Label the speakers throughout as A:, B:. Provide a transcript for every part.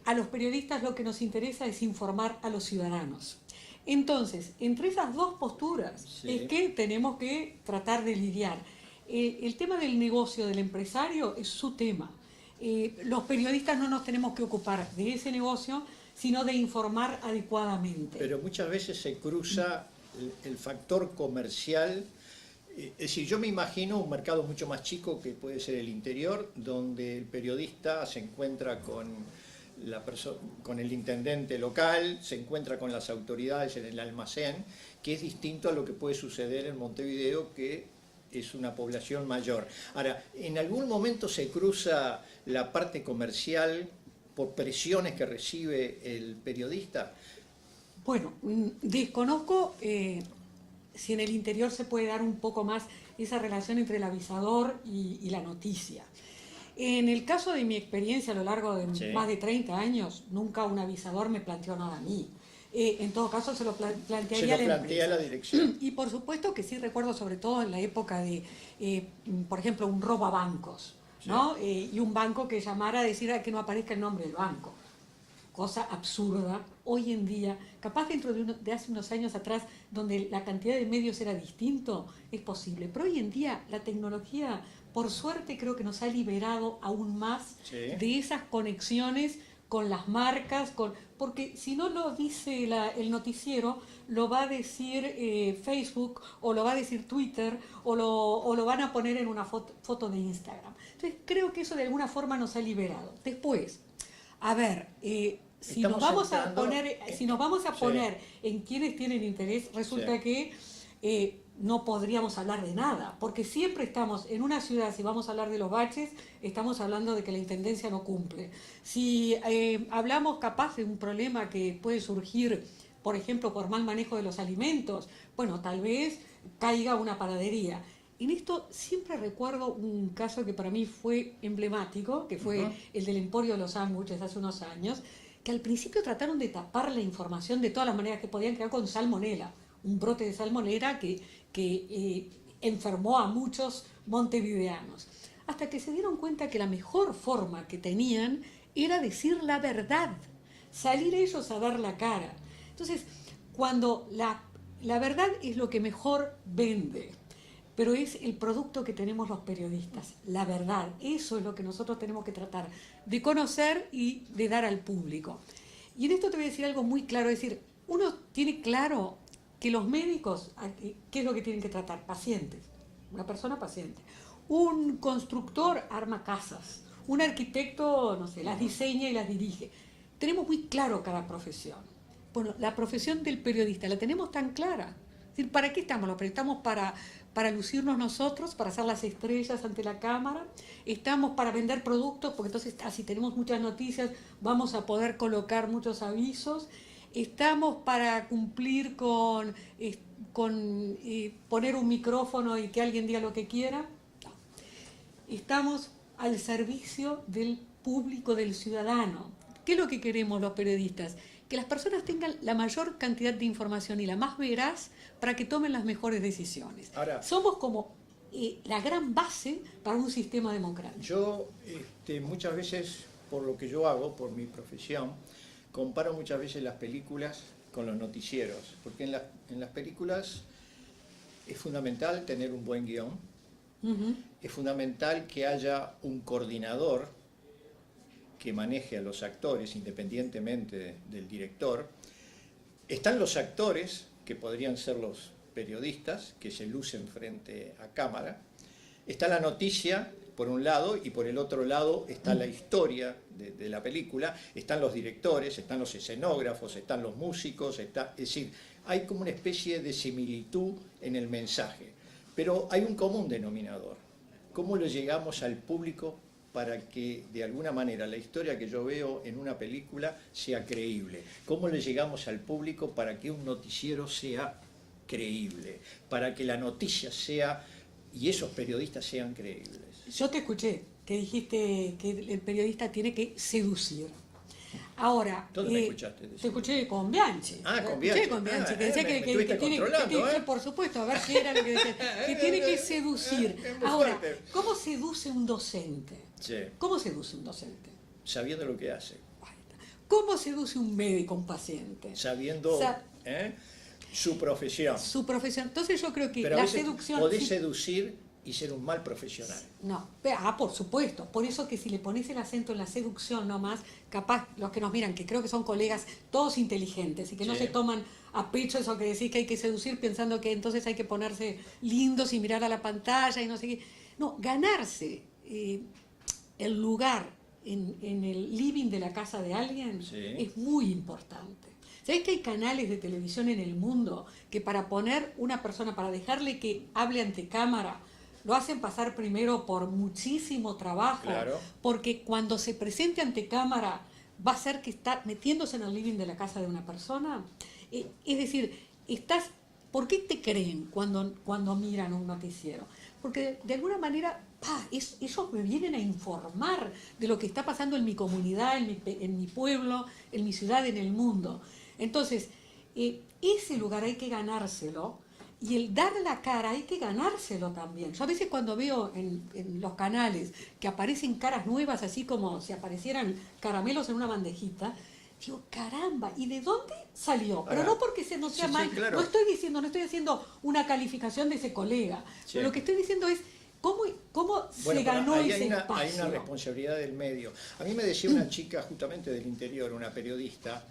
A: A los periodistas lo que nos interesa es informar a los ciudadanos. Entonces, entre esas dos posturas es que tenemos que tratar de lidiar. El tema del negocio del empresario es su tema. Los periodistas no nos tenemos que ocupar de ese negocio, sino de informar adecuadamente.
B: Pero muchas veces se cruza el factor comercial. Es decir, yo me imagino un mercado mucho más chico que puede ser el interior, donde el periodista se encuentra con el intendente local, se encuentra con las autoridades en el almacén, que es distinto a lo que puede suceder en Montevideo, que es una población mayor. Ahora, ¿en algún momento se cruza la parte comercial por presiones que recibe el periodista?
A: Bueno, desconozco si en el interior se puede dar un poco más esa relación entre el avisador y la noticia. En el caso de mi experiencia a lo largo de más de 30 años, nunca un avisador me planteó nada a mí. En todo caso se lo plantea
B: la dirección.
A: Y por supuesto que sí recuerdo, sobre todo en la época de, por ejemplo, un robo a bancos, ¿no? Y un banco que llamara a decir que no aparezca el nombre del banco. Cosa absurda. Hoy en día, capaz dentro de hace unos años atrás, donde la cantidad de medios era distinto, es posible. Pero hoy en día la tecnología, por suerte, creo que nos ha liberado aún más de esas conexiones con las marcas, porque si no lo dice el noticiero, lo va a decir Facebook, o lo va a decir Twitter, o lo van a poner en una foto de Instagram. Entonces creo que eso de alguna forma nos ha liberado. Después, a ver, si nos vamos a poner en quienes tienen interés, resulta que no podríamos hablar de nada, porque siempre estamos en una ciudad, si vamos a hablar de los baches, estamos hablando de que la intendencia no cumple. Si hablamos capaz de un problema que puede surgir, por ejemplo, por mal manejo de los alimentos, bueno, tal vez caiga una panadería. En esto siempre recuerdo un caso que para mí fue emblemático, que fue el del Emporio de los Sándwiches hace unos años, que al principio trataron de tapar la información de todas las maneras que podían, crear con salmonela, un brote de salmonela que enfermó a muchos montevideanos, hasta que se dieron cuenta que la mejor forma que tenían era decir la verdad, salir ellos a dar la cara. Entonces, cuando la verdad es lo que mejor vende, pero es el producto que tenemos los periodistas, la verdad, eso es lo que nosotros tenemos que tratar de conocer y de dar al público. Y en esto te voy a decir algo muy claro, es decir, uno tiene claro que los médicos, ¿qué es lo que tienen que tratar? Pacientes, una persona paciente. Un constructor arma casas, un arquitecto, no sé, las diseña y las dirige. Tenemos muy claro cada profesión. Bueno, la profesión del periodista la tenemos tan clara. Es decir, ¿para qué estamos? Estamos para lucirnos nosotros, para hacer las estrellas ante la cámara, estamos para vender productos, porque entonces si tenemos muchas noticias vamos a poder colocar muchos avisos, estamos para cumplir con poner un micrófono y que alguien diga lo que quiera. No. Estamos al servicio del público, del ciudadano. ¿Qué es lo que queremos los periodistas? Que las personas tengan la mayor cantidad de información y la más veraz para que tomen las mejores decisiones.
B: Ahora,
A: somos como la gran base para un sistema democrático.
B: Yo muchas veces, por lo que yo hago, por mi profesión, comparo muchas veces las películas con los noticieros, porque en las películas es fundamental tener un buen guión, es fundamental que haya un coordinador que maneje a los actores independientemente del director. Están los actores, que podrían ser los periodistas, que se lucen frente a cámara. Está la noticia, por un lado, y por el otro lado está la historia de la película. Están los directores, están los escenógrafos, están los músicos, es decir, hay como una especie de similitud en el mensaje. Pero hay un común denominador. ¿Cómo le llegamos al público para que de alguna manera la historia que yo veo en una película sea creíble? ¿Cómo le llegamos al público para que un noticiero sea creíble? Para que la noticia sea, y esos periodistas sean creíbles.
A: Yo te escuché que dijiste que el periodista tiene que seducir. Ahora,
B: ¿dónde me escuchaste decir?
A: Te escuché con Bianchi.
B: Ah, con Bianchi.
A: Que decía que tiene, por supuesto, a ver qué era lo que decía, que tiene que seducir. Ahora, ¿cómo seduce un docente?
B: Sí.
A: ¿Cómo seduce un docente?
B: Sabiendo lo que hace.
A: ¿Cómo seduce un médico a un paciente?
B: Sabiendo su profesión.
A: Su profesión. Entonces yo creo que
B: Pero a
A: la
B: veces
A: seducción...
B: podés seducir y ser un mal profesional.
A: No, por supuesto. Por eso que si le pones el acento en la seducción nomás, capaz los que nos miran, que creo que son colegas todos inteligentes y que no se toman a pecho eso que decís que hay que seducir pensando que entonces hay que ponerse lindos y mirar a la pantalla y no sé qué. No, ganarse el lugar en el living de la casa de alguien es muy importante. ¿Sabés que hay canales de televisión en el mundo que para poner una persona, para dejarle que hable ante cámara, lo hacen pasar primero por muchísimo trabajo?
B: Claro.
A: Porque cuando se presente ante cámara va a ser que está metiéndose en el living de la casa de una persona. Es decir, ¿por qué te creen cuando miran un noticiero? Porque de alguna manera ellos me vienen a informar de lo que está pasando en mi comunidad, en mi pueblo, en mi ciudad, en el mundo. Entonces, ese lugar hay que ganárselo, y el dar la cara hay que ganárselo también. Yo a veces cuando veo en los canales que aparecen caras nuevas, así como si aparecieran caramelos en una bandejita, digo, caramba, ¿y de dónde salió? Pero no porque no sea mal,
B: claro.
A: no estoy haciendo una calificación de ese colega. Pero lo que estoy diciendo es cómo se ganó ese espacio.
B: Hay una responsabilidad del medio. A mí me decía una chica justamente del interior, una periodista,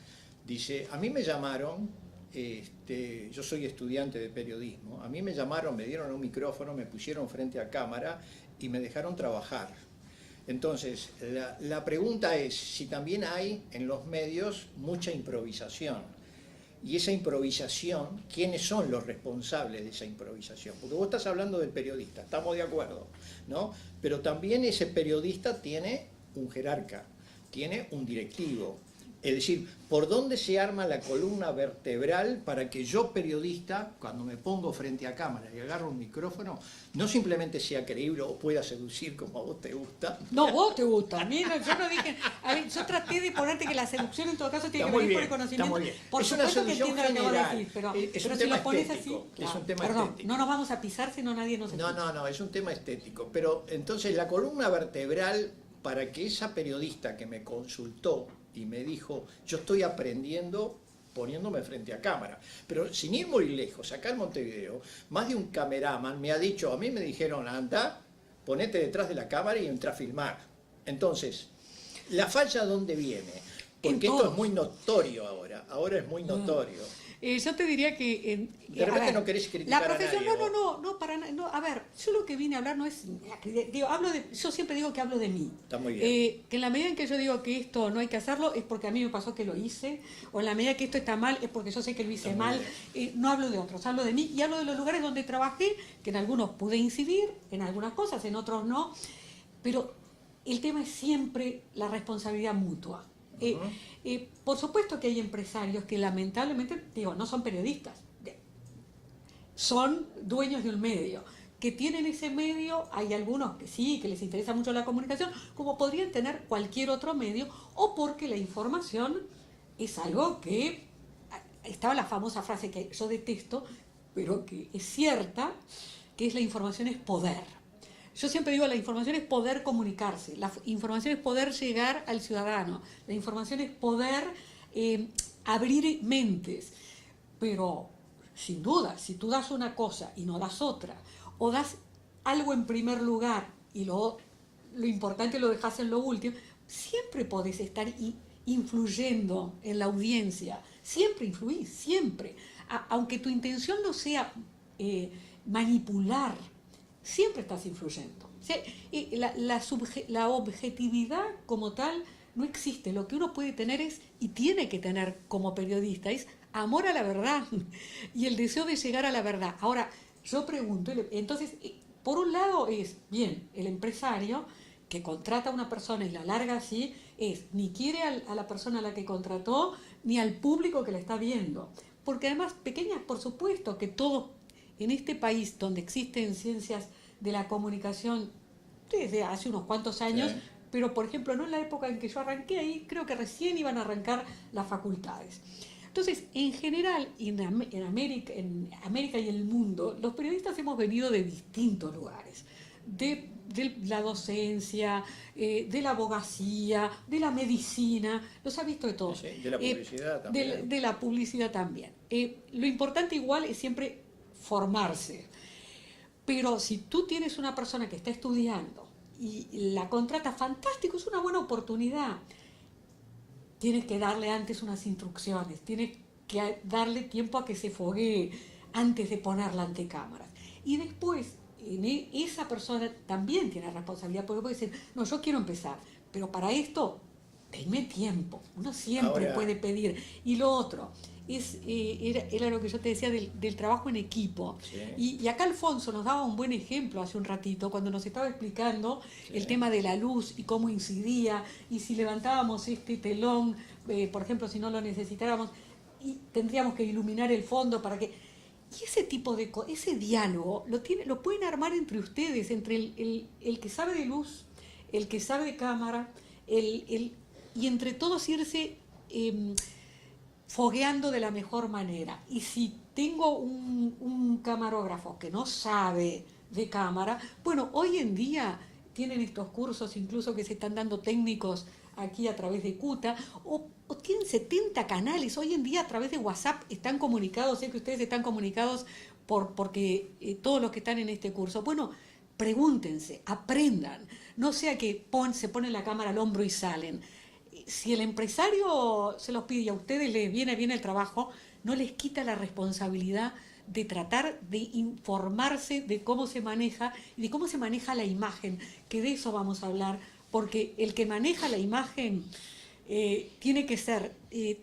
B: dice, a mí me llamaron, yo soy estudiante de periodismo, a mí me llamaron, me dieron un micrófono, me pusieron frente a cámara y me dejaron trabajar. Entonces, la pregunta es si también hay en los medios mucha improvisación. Y esa improvisación, ¿quiénes son los responsables de esa improvisación? Porque vos estás hablando del periodista, estamos de acuerdo, ¿no? Pero también ese periodista tiene un jerarca, tiene un directivo. Es decir, ¿por dónde se arma la columna vertebral para que yo, periodista, cuando me pongo frente a cámara y agarro un micrófono, no simplemente sea creíble o pueda seducir como a vos te gusta?
A: No, vos te gusta. A mí yo no dije... A ver, yo traté de ponerte que la seducción en todo caso tiene que venir por el conocimiento.
B: Está muy bien.
A: Por supuesto que entiendo lo que vos decís, pero
B: si
A: lo pones así...
B: Es un tema
A: Perdón,
B: estético.
A: no nos vamos a pisar si no nadie nos escucha.
B: No, es un tema estético. Pero entonces la columna vertebral para que esa periodista que me consultó y me dijo, yo estoy aprendiendo poniéndome frente a cámara. Pero sin ir muy lejos, acá en Montevideo, más de un cameraman me ha dicho, a mí me dijeron, anda, ponete detrás de la cámara y entra a filmar. Entonces, ¿la falla dónde viene? Porque esto es muy notorio ahora es muy notorio.
A: Yo te diría que...
B: de repente no querés criticar
A: la profesión,
B: a nadie.
A: No, para nada. No, a ver, yo lo que vine a hablar no es... yo siempre digo que hablo de mí.
B: Está muy bien.
A: Que en la medida en que yo digo que esto no hay que hacerlo es porque a mí me pasó que lo hice, o en la medida que esto está mal es porque yo sé que lo hice mal. No hablo de otros, hablo de mí y hablo de los lugares donde trabajé, que en algunos pude incidir, en algunas cosas, en otros no. Pero el tema es siempre la responsabilidad mutua. Por supuesto que hay empresarios que lamentablemente, no son periodistas, son dueños de un medio, que tienen ese medio, hay algunos que sí, que les interesa mucho la comunicación, como podrían tener cualquier otro medio, o porque la información es algo que, estaba la famosa frase que yo detesto, pero que es cierta, que es la información es poder. Yo siempre digo, la información es poder comunicarse, la información es poder llegar al ciudadano, la información es poder abrir mentes, pero sin duda, si tú das una cosa y no das otra, o das algo en primer lugar y lo importante lo dejas en lo último, siempre podés estar influyendo en la audiencia, siempre influís, siempre, aunque tu intención no sea manipular, siempre estás influyendo. O sea, la objetividad como tal no existe. Lo que uno puede tener y tiene que tener como periodista es amor a la verdad y el deseo de llegar a la verdad. Ahora, yo pregunto, entonces, por un lado es, bien, el empresario que contrata a una persona y la larga así, ni quiere a la persona a la que contrató, ni al público que la está viendo. Porque además, pequeñas, por supuesto que todos en este país donde existen ciencias de la comunicación desde hace unos cuantos años, pero por ejemplo no en la época en que yo arranqué ahí, creo que recién iban a arrancar las facultades. Entonces, en general, en América y el mundo, los periodistas hemos venido de distintos lugares, de de la docencia, de la abogacía, de la medicina, los ha visto de todos.
B: Sí, de la publicidad también.
A: De la publicidad también. Lo importante igual es siempre formarse. Pero si tú tienes una persona que está estudiando y la contrata, fantástico, es una buena oportunidad. Tienes que darle antes unas instrucciones, tienes que darle tiempo a que se foguee antes de ponerla ante cámaras. Y después, esa persona también tiene responsabilidad, porque puede decir, no, yo quiero empezar, pero para esto, denme tiempo. Uno siempre puede pedir. Y lo otro, era lo que yo te decía del trabajo en equipo.
B: Sí.
A: Y acá Alfonso nos daba un buen ejemplo hace un ratito, cuando nos estaba explicando el tema de la luz y cómo incidía, y si levantábamos este telón, por ejemplo, si no lo necesitáramos, y tendríamos que iluminar el fondo para que... Y ese tipo de ese diálogo lo pueden armar entre ustedes, entre el que sabe de luz, el que sabe de cámara, y entre todos irse fogueando de la mejor manera. Y si tengo un camarógrafo que no sabe de cámara, bueno, hoy en día tienen estos cursos incluso que se están dando técnicos aquí a través de CUTA, o tienen 70 canales, hoy en día a través de WhatsApp están comunicados, sé que ustedes están comunicados porque todos los que están en este curso, bueno, pregúntense, aprendan, no sea que se ponen la cámara al hombro y salen. Si el empresario se los pide y a ustedes les viene bien el trabajo, no les quita la responsabilidad de tratar de informarse de cómo se maneja y de cómo se maneja la imagen, que de eso vamos a hablar, porque el que maneja la imagen tiene que ser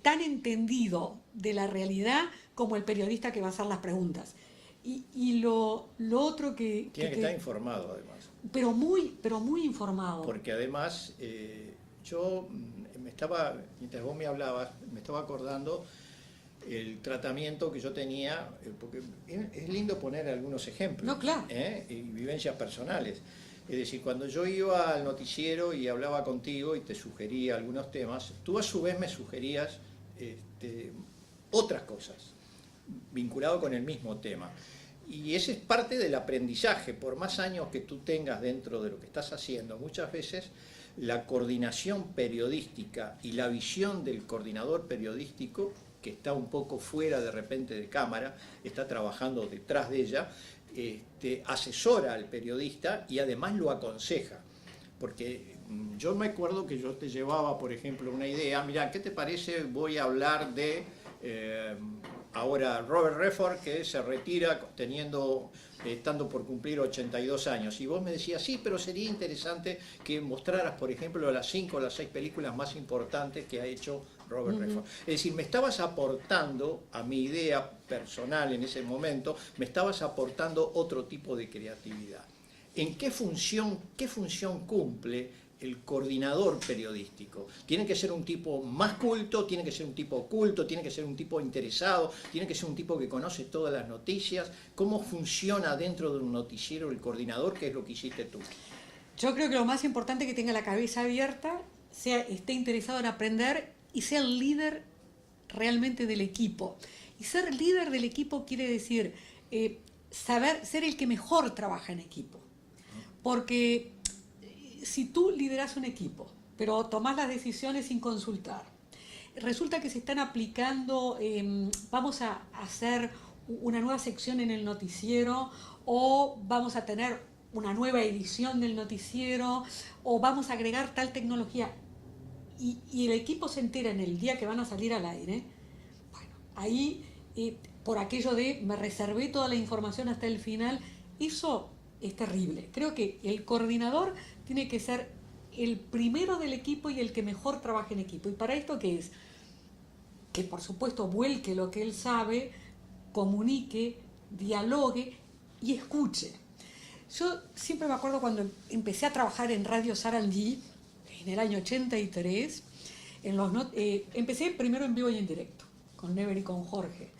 A: tan entendido de la realidad como el periodista que va a hacer las preguntas. Y lo otro que...
B: Tiene que estar informado, además.
A: Pero muy informado.
B: Porque además, yo mientras vos me hablabas, me estaba acordando el tratamiento que yo tenía, porque es lindo poner algunos ejemplos.
A: No, claro.
B: Y vivencias personales. Es decir, cuando yo iba al noticiero y hablaba contigo y te sugería algunos temas, tú a su vez me sugerías otras cosas vinculado con el mismo tema. Y ese es parte del aprendizaje. Por más años que tú tengas dentro de lo que estás haciendo, muchas veces la coordinación periodística y la visión del coordinador periodístico, que está un poco fuera de repente de cámara, está trabajando detrás de ella, asesora al periodista y además lo aconseja. Porque yo me acuerdo que yo te llevaba, por ejemplo, una idea, mira, ¿qué te parece? Voy a hablar de ahora Robert Redford, que se retira estando por cumplir 82 años. Y vos me decías, sí, pero sería interesante que mostraras, por ejemplo, las 5 o las 6 películas más importantes que ha hecho Robert Redford. Es decir, me estabas aportando a mi idea personal en ese momento, me estabas aportando otro tipo de creatividad. ¿En qué función cumple el coordinador periodístico? Tiene que ser un tipo más culto, tiene que ser un tipo oculto, tiene que ser un tipo interesado, tiene que ser un tipo que conoce todas las noticias. ¿Cómo funciona dentro de un noticiero el coordinador, que es lo que hiciste tú?
A: Yo creo que lo más importante es que tenga la cabeza abierta, esté interesado en aprender y sea el líder realmente del equipo. Y ser líder del equipo quiere decir ser el que mejor trabaja en equipo. Porque si tú lideras un equipo, pero tomás las decisiones sin consultar, resulta que se están aplicando, vamos a hacer una nueva sección en el noticiero, o vamos a tener una nueva edición del noticiero, o vamos a agregar tal tecnología, y el equipo se entera en el día que van a salir al aire, bueno, ahí, por aquello de me reservé toda la información hasta el final, eso es terrible. Creo que el coordinador tiene que ser el primero del equipo y el que mejor trabaje en equipo. ¿Y para esto qué es? Que por supuesto vuelque lo que él sabe, comunique, dialogue y escuche. Yo siempre me acuerdo cuando empecé a trabajar en Radio Sarandí, en el año 83, empecé primero en vivo y en directo, con Never y con Jorge.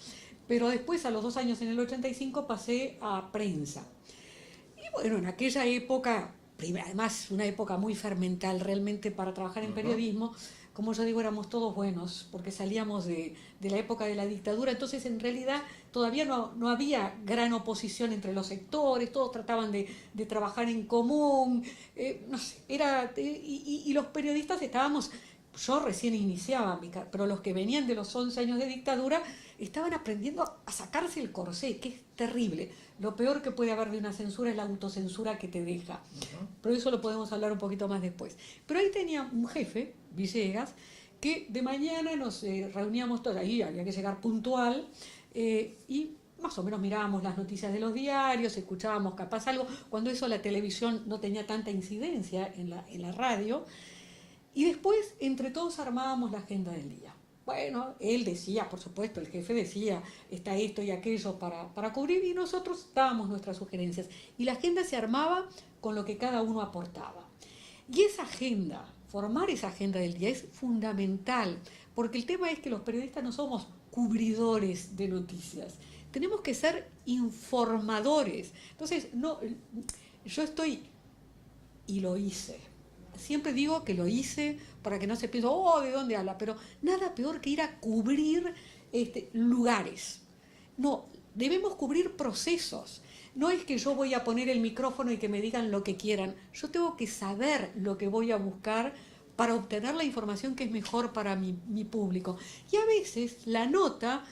A: Pero después, a los 2 años, en el 85, pasé a prensa. Y bueno, en aquella época, además una época muy fermental realmente para trabajar en periodismo, como yo digo, éramos todos buenos, porque salíamos de la época de la dictadura, entonces en realidad todavía no había gran oposición entre los sectores, todos trataban de trabajar en común, no sé, y los periodistas estábamos, yo recién iniciaba, pero los que venían de los 11 años de dictadura estaban aprendiendo a sacarse el corsé, que es terrible. Lo peor que puede haber de una censura es la autocensura que te deja. Pero eso lo podemos hablar un poquito más después. Pero ahí tenía un jefe, Villegas, que de mañana nos reuníamos todos, ahí había que llegar puntual, y más o menos mirábamos las noticias de los diarios, escuchábamos capaz algo, cuando eso la televisión no tenía tanta incidencia en la radio, y después entre todos armábamos la agenda del día. Bueno, él decía, por supuesto, el jefe decía, está esto y aquello para cubrir, y nosotros dábamos nuestras sugerencias. Y la agenda se armaba con lo que cada uno aportaba. Y esa agenda, formar esa agenda del día es fundamental, porque el tema es que los periodistas no somos cubridores de noticias, tenemos que ser informadores. Entonces, yo estoy, y lo hice. Siempre digo que lo hice para que no se piense, oh, ¿de dónde habla? Pero nada peor que ir a cubrir lugares. No, debemos cubrir procesos. No es que yo voy a poner el micrófono y que me digan lo que quieran. Yo tengo que saber lo que voy a buscar para obtener la información que es mejor para mi público. Y a veces la nota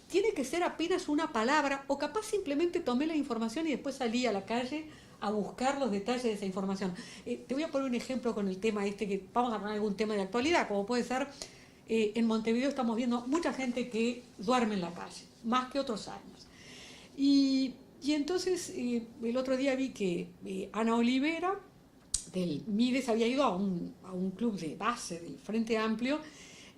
A: tiene que ser apenas una palabra, o capaz simplemente tomé la información y después salí a la calle a buscar los detalles de esa información. Te voy a poner un ejemplo con el tema que vamos a hablar de algún tema de actualidad, como puede ser, en Montevideo estamos viendo mucha gente que duerme en la calle, más que otros años. Y entonces el otro día vi que Ana Olivera del Mides había ido a un club de base del Frente Amplio,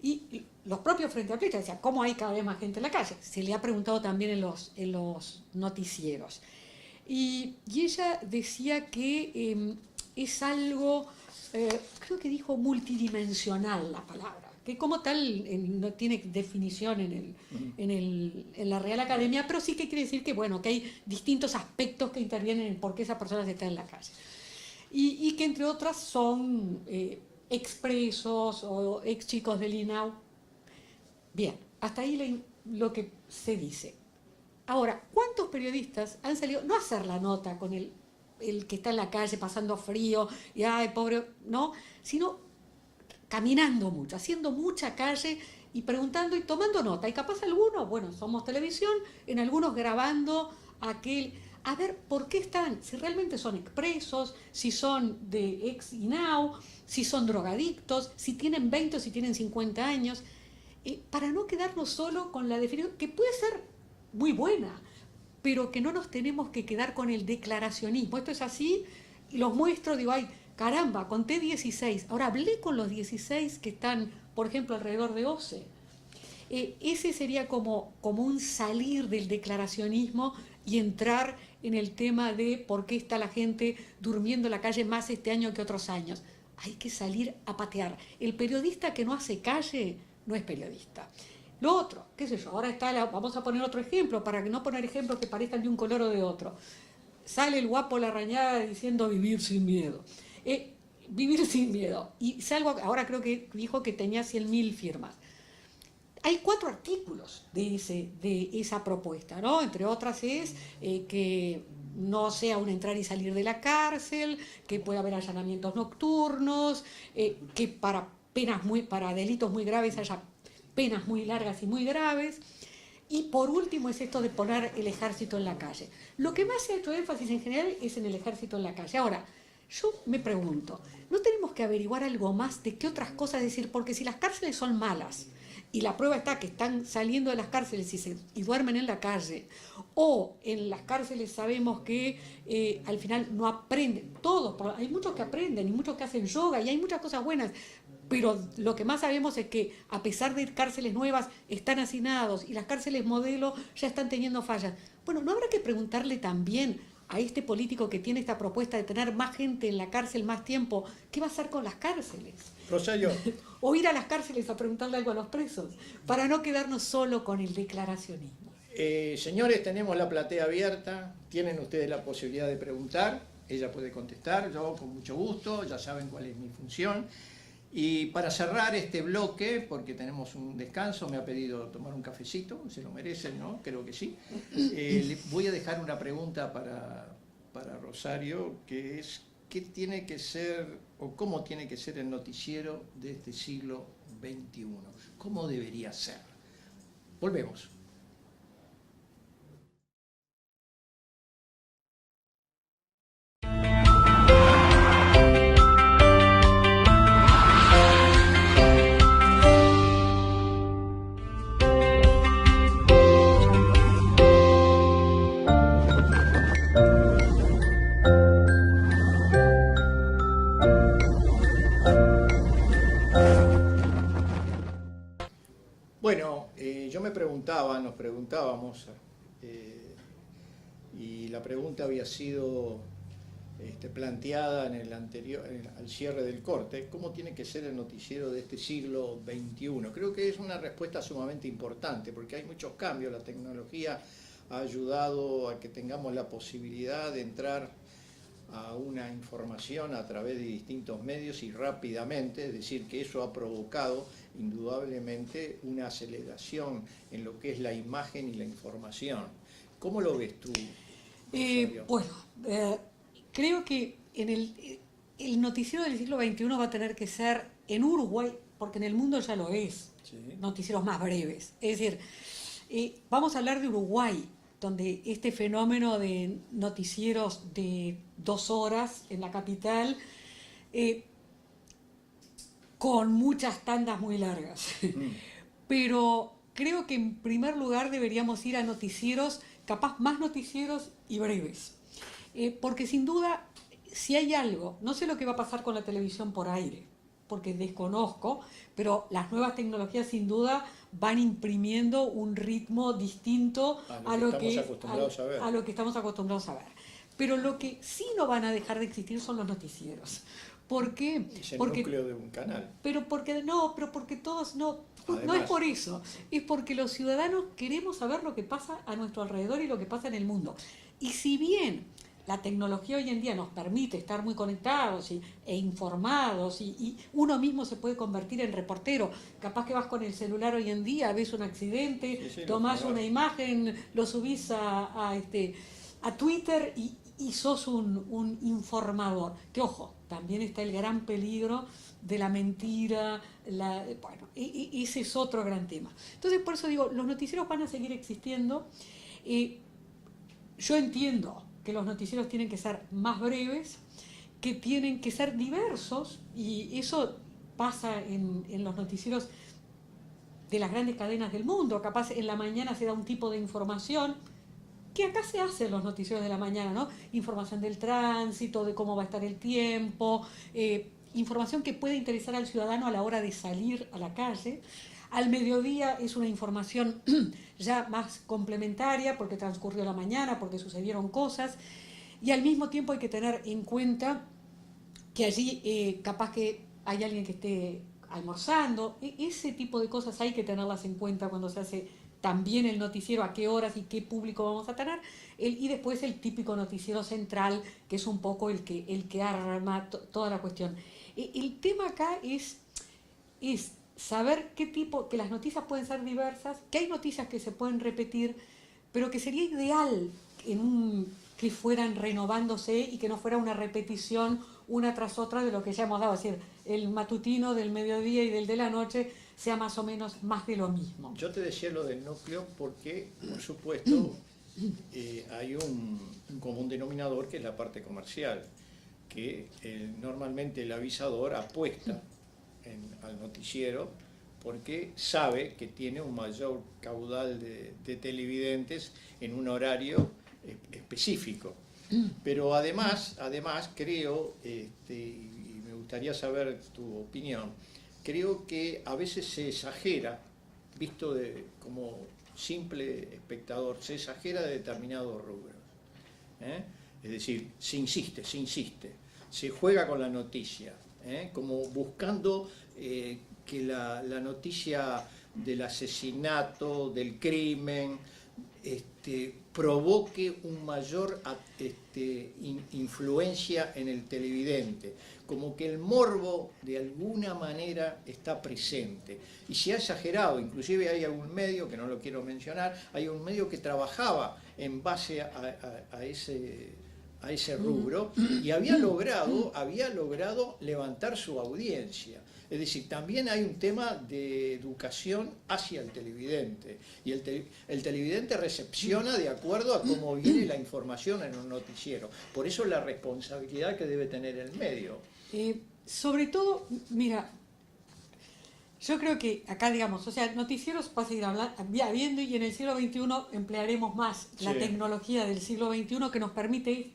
A: y los propios Frente Amplistas decían, ¿cómo hay cada vez más gente en la calle? Se le ha preguntado también en los noticieros. Y ella decía que es algo, creo que dijo multidimensional la palabra, que como tal no tiene definición en la Real Academia, pero sí que quiere decir que, bueno, que hay distintos aspectos que intervienen en por qué esa persona está en la calle. Y que entre otras son expresos o ex chicos del INAU. Bien, hasta ahí lo que se dice. Ahora, ¿cuántos periodistas han salido, no a hacer la nota con el que está en la calle pasando frío y ay, pobre, no, sino caminando mucho, haciendo mucha calle y preguntando y tomando nota? Y capaz algunos, bueno, somos televisión, en algunos grabando a ver por qué están, si realmente son expresos, si son de ex INAU, si son drogadictos, si tienen 20 o si tienen 50 años, para no quedarnos solo con la definición, que puede ser muy buena, pero que no nos tenemos que quedar con el declaracionismo. Esto es así, y los muestro, digo, ay, caramba, conté 16, ahora hablé con los 16 que están, por ejemplo, alrededor de OCE. Ese sería como un salir del declaracionismo y entrar en el tema de por qué está la gente durmiendo en la calle más este año que otros años. Hay que salir a patear. El periodista que no hace calle no es periodista. Lo otro, qué sé yo, ahora vamos a poner otro ejemplo, para que no poner ejemplos que parezcan de un color o de otro. Sale el guapo Larrañaga diciendo vivir sin miedo. Vivir sin miedo. Y ahora creo que dijo que tenía 100.000 firmas. Hay 4 artículos de esa propuesta, ¿no? Entre otras es que no sea un entrar y salir de la cárcel, que pueda haber allanamientos nocturnos, que para delitos muy graves haya penas muy largas y muy graves. Y por último es esto de poner el ejército en la calle. Lo que más se ha hecho énfasis en general es en el ejército en la calle. Ahora, yo me pregunto, ¿no tenemos que averiguar algo más de qué otras cosas decir? Porque si las cárceles son malas, y la prueba está que están saliendo de las cárceles y duermen en la calle, o en las cárceles sabemos que al final no aprenden, todos, hay muchos que aprenden y muchos que hacen yoga y hay muchas cosas buenas, pero lo que más sabemos es que a pesar de cárceles nuevas están hacinados y las cárceles modelo ya están teniendo fallas. Bueno, ¿no habrá que preguntarle también a este político que tiene esta propuesta de tener más gente en la cárcel más tiempo, qué va a hacer con las cárceles?
B: Rosario.
A: O ir a las cárceles a preguntarle algo a los presos, para no quedarnos solo con el declaracionismo.
B: Señores, tenemos la platea abierta, tienen ustedes la posibilidad de preguntar, ella puede contestar, yo con mucho gusto, ya saben cuál es mi función. Y para cerrar este bloque, porque tenemos un descanso, me ha pedido tomar un cafecito, se lo merecen, ¿no? Creo que sí. Le voy a dejar una pregunta para Rosario, que es, ¿qué tiene que ser o cómo tiene que ser el noticiero de este siglo XXI? ¿Cómo debería ser? Volvemos. Bueno, yo me preguntaba, nos preguntábamos, y la pregunta había sido planteada en el anterior, al cierre del corte, ¿cómo tiene que ser el noticiero de este siglo XXI? Creo que es una respuesta sumamente importante, porque hay muchos cambios, la tecnología ha ayudado a que tengamos la posibilidad de entrar a una información a través de distintos medios y rápidamente, es decir, que eso ha provocado indudablemente una aceleración en lo que es la imagen y la información. ¿Cómo lo ves tú, Rosario?
A: Creo que el noticiero del siglo XXI va a tener que ser en Uruguay, porque en el mundo ya lo es,
B: Sí.
A: noticieros más breves. Es decir, vamos a hablar de Uruguay, donde este fenómeno de noticieros de 2 horas en la capital, con muchas tandas muy largas. Pero creo que en primer lugar deberíamos ir a noticieros, capaz más noticieros y breves. Porque sin duda, si hay algo, no sé lo que va a pasar con la televisión por aire, porque desconozco, pero las nuevas tecnologías sin duda van imprimiendo un ritmo distinto a lo que estamos acostumbrados a ver. Pero lo que sí no van a dejar de existir son los noticieros. ¿Por qué?
B: Es el núcleo de un canal.
A: Pero porque todos no
B: Además,
A: es por eso, es porque los ciudadanos queremos saber lo que pasa a nuestro alrededor y lo que pasa en el mundo. Y si bien la tecnología hoy en día nos permite estar muy conectados e informados y uno mismo se puede convertir en reportero, capaz que vas con el celular hoy en día, ves un accidente, tomás una imagen, lo subís a Twitter y sos un informador. Que ojo, también está el gran peligro de la mentira, ese es otro gran tema. Entonces, por eso digo, los noticieros van a seguir existiendo. Yo entiendo que los noticieros tienen que ser más breves, que tienen que ser diversos, y eso pasa en los noticieros de las grandes cadenas del mundo. Capaz en la mañana se da un tipo de información que acá se hace en los noticieros de la mañana, ¿no? Información del tránsito, de cómo va a estar el tiempo, información que puede interesar al ciudadano a la hora de salir a la calle. Al mediodía es una información ya más complementaria, porque transcurrió la mañana, porque sucedieron cosas, y al mismo tiempo hay que tener en cuenta que allí capaz que hay alguien que esté almorzando. Ese tipo de cosas hay que tenerlas en cuenta cuando se hace también el noticiero, a qué horas y qué público vamos a tener, y después el típico noticiero central, que es un poco el que arma toda la cuestión. El tema acá es saber qué tipo, que las noticias pueden ser diversas, que hay noticias que se pueden repetir, pero que sería ideal que fueran renovándose y que no fuera una repetición una tras otra de lo que ya hemos dado. Es decir, el matutino del mediodía y del de la noche sea más o menos más de lo mismo.
B: Yo te decía lo del núcleo porque, por supuesto, hay un común denominador que es la parte comercial, que normalmente el avisador apuesta al noticiero porque sabe que tiene un mayor caudal de televidentes en un horario específico. Pero además creo, y me gustaría saber tu opinión, creo que a veces se exagera, visto como simple espectador, se exagera de determinados rubros. Es decir, se insiste, se juega con la noticia, como buscando que la noticia del asesinato, del crimen, provoque un mayor influencia en el televidente, como que el morbo de alguna manera está presente y se ha exagerado. Inclusive hay algún medio, que no lo quiero mencionar, hay un medio que trabajaba en base a ese rubro y había logrado levantar su audiencia. Es decir, también hay un tema de educación hacia el televidente y el televidente recepciona de acuerdo a cómo viene la información en un noticiero. Por eso la responsabilidad que debe tener el medio.
A: Sobre todo, mira, yo creo que acá, digamos, o sea, noticieros va a seguir habiendo, y en el siglo XXI emplearemos más la tecnología del siglo XXI que nos permite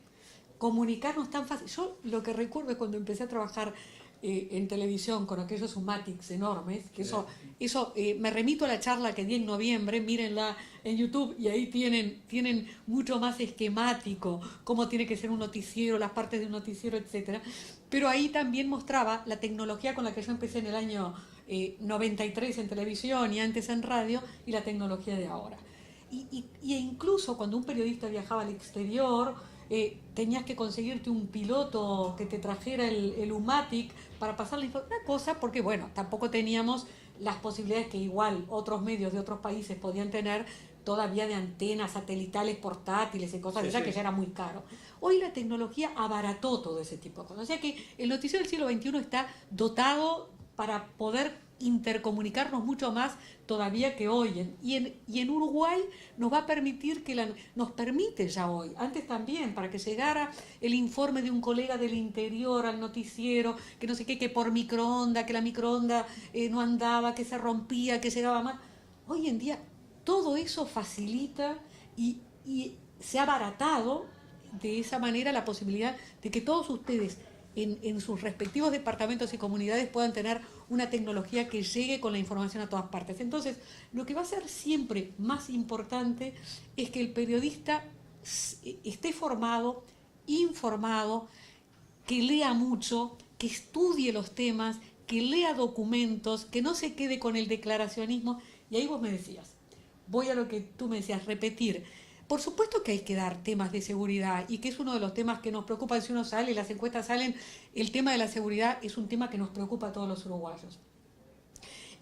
A: comunicarnos tan fácil. Yo lo que recuerdo es cuando empecé a trabajar en televisión con aquellos Umatics enormes, que eso me remito a la charla que di en noviembre, mírenla en YouTube, y ahí tienen mucho más esquemático cómo tiene que ser un noticiero, las partes de un noticiero, etcétera. Pero ahí también mostraba la tecnología con la que yo empecé en el año 93 en televisión y antes en radio, y la tecnología de ahora. Y incluso cuando un periodista viajaba al exterior, tenías que conseguirte un piloto que te trajera el Umatic para pasar una cosa, porque bueno, tampoco teníamos las posibilidades que igual otros medios de otros países podían tener todavía de antenas satelitales portátiles y cosas de esas, que ya era muy caro. Hoy la tecnología abarató todo ese tipo de cosas. O sea que el noticiero del siglo XXI está dotado para poder intercomunicarnos mucho más todavía que hoy. Y en Uruguay nos va a permitir nos permite ya hoy, antes también, para que llegara el informe de un colega del interior al noticiero, que no sé qué, que por microondas, que la microonda no andaba, que se rompía, que llegaba mal. Hoy en día todo eso facilita y se ha abaratado de esa manera la posibilidad de que todos ustedes en sus respectivos departamentos y comunidades puedan tener una tecnología que llegue con la información a todas partes. Entonces, lo que va a ser siempre más importante es que el periodista esté formado, informado, que lea mucho, que estudie los temas, que lea documentos, que no se quede con el declaracionismo. Y ahí vos me decías, voy a lo que tú me decías, repetir. Por supuesto que hay que dar temas de seguridad, y que es uno de los temas que nos preocupa. Si uno sale, las encuestas salen, el tema de la seguridad es un tema que nos preocupa a todos los uruguayos.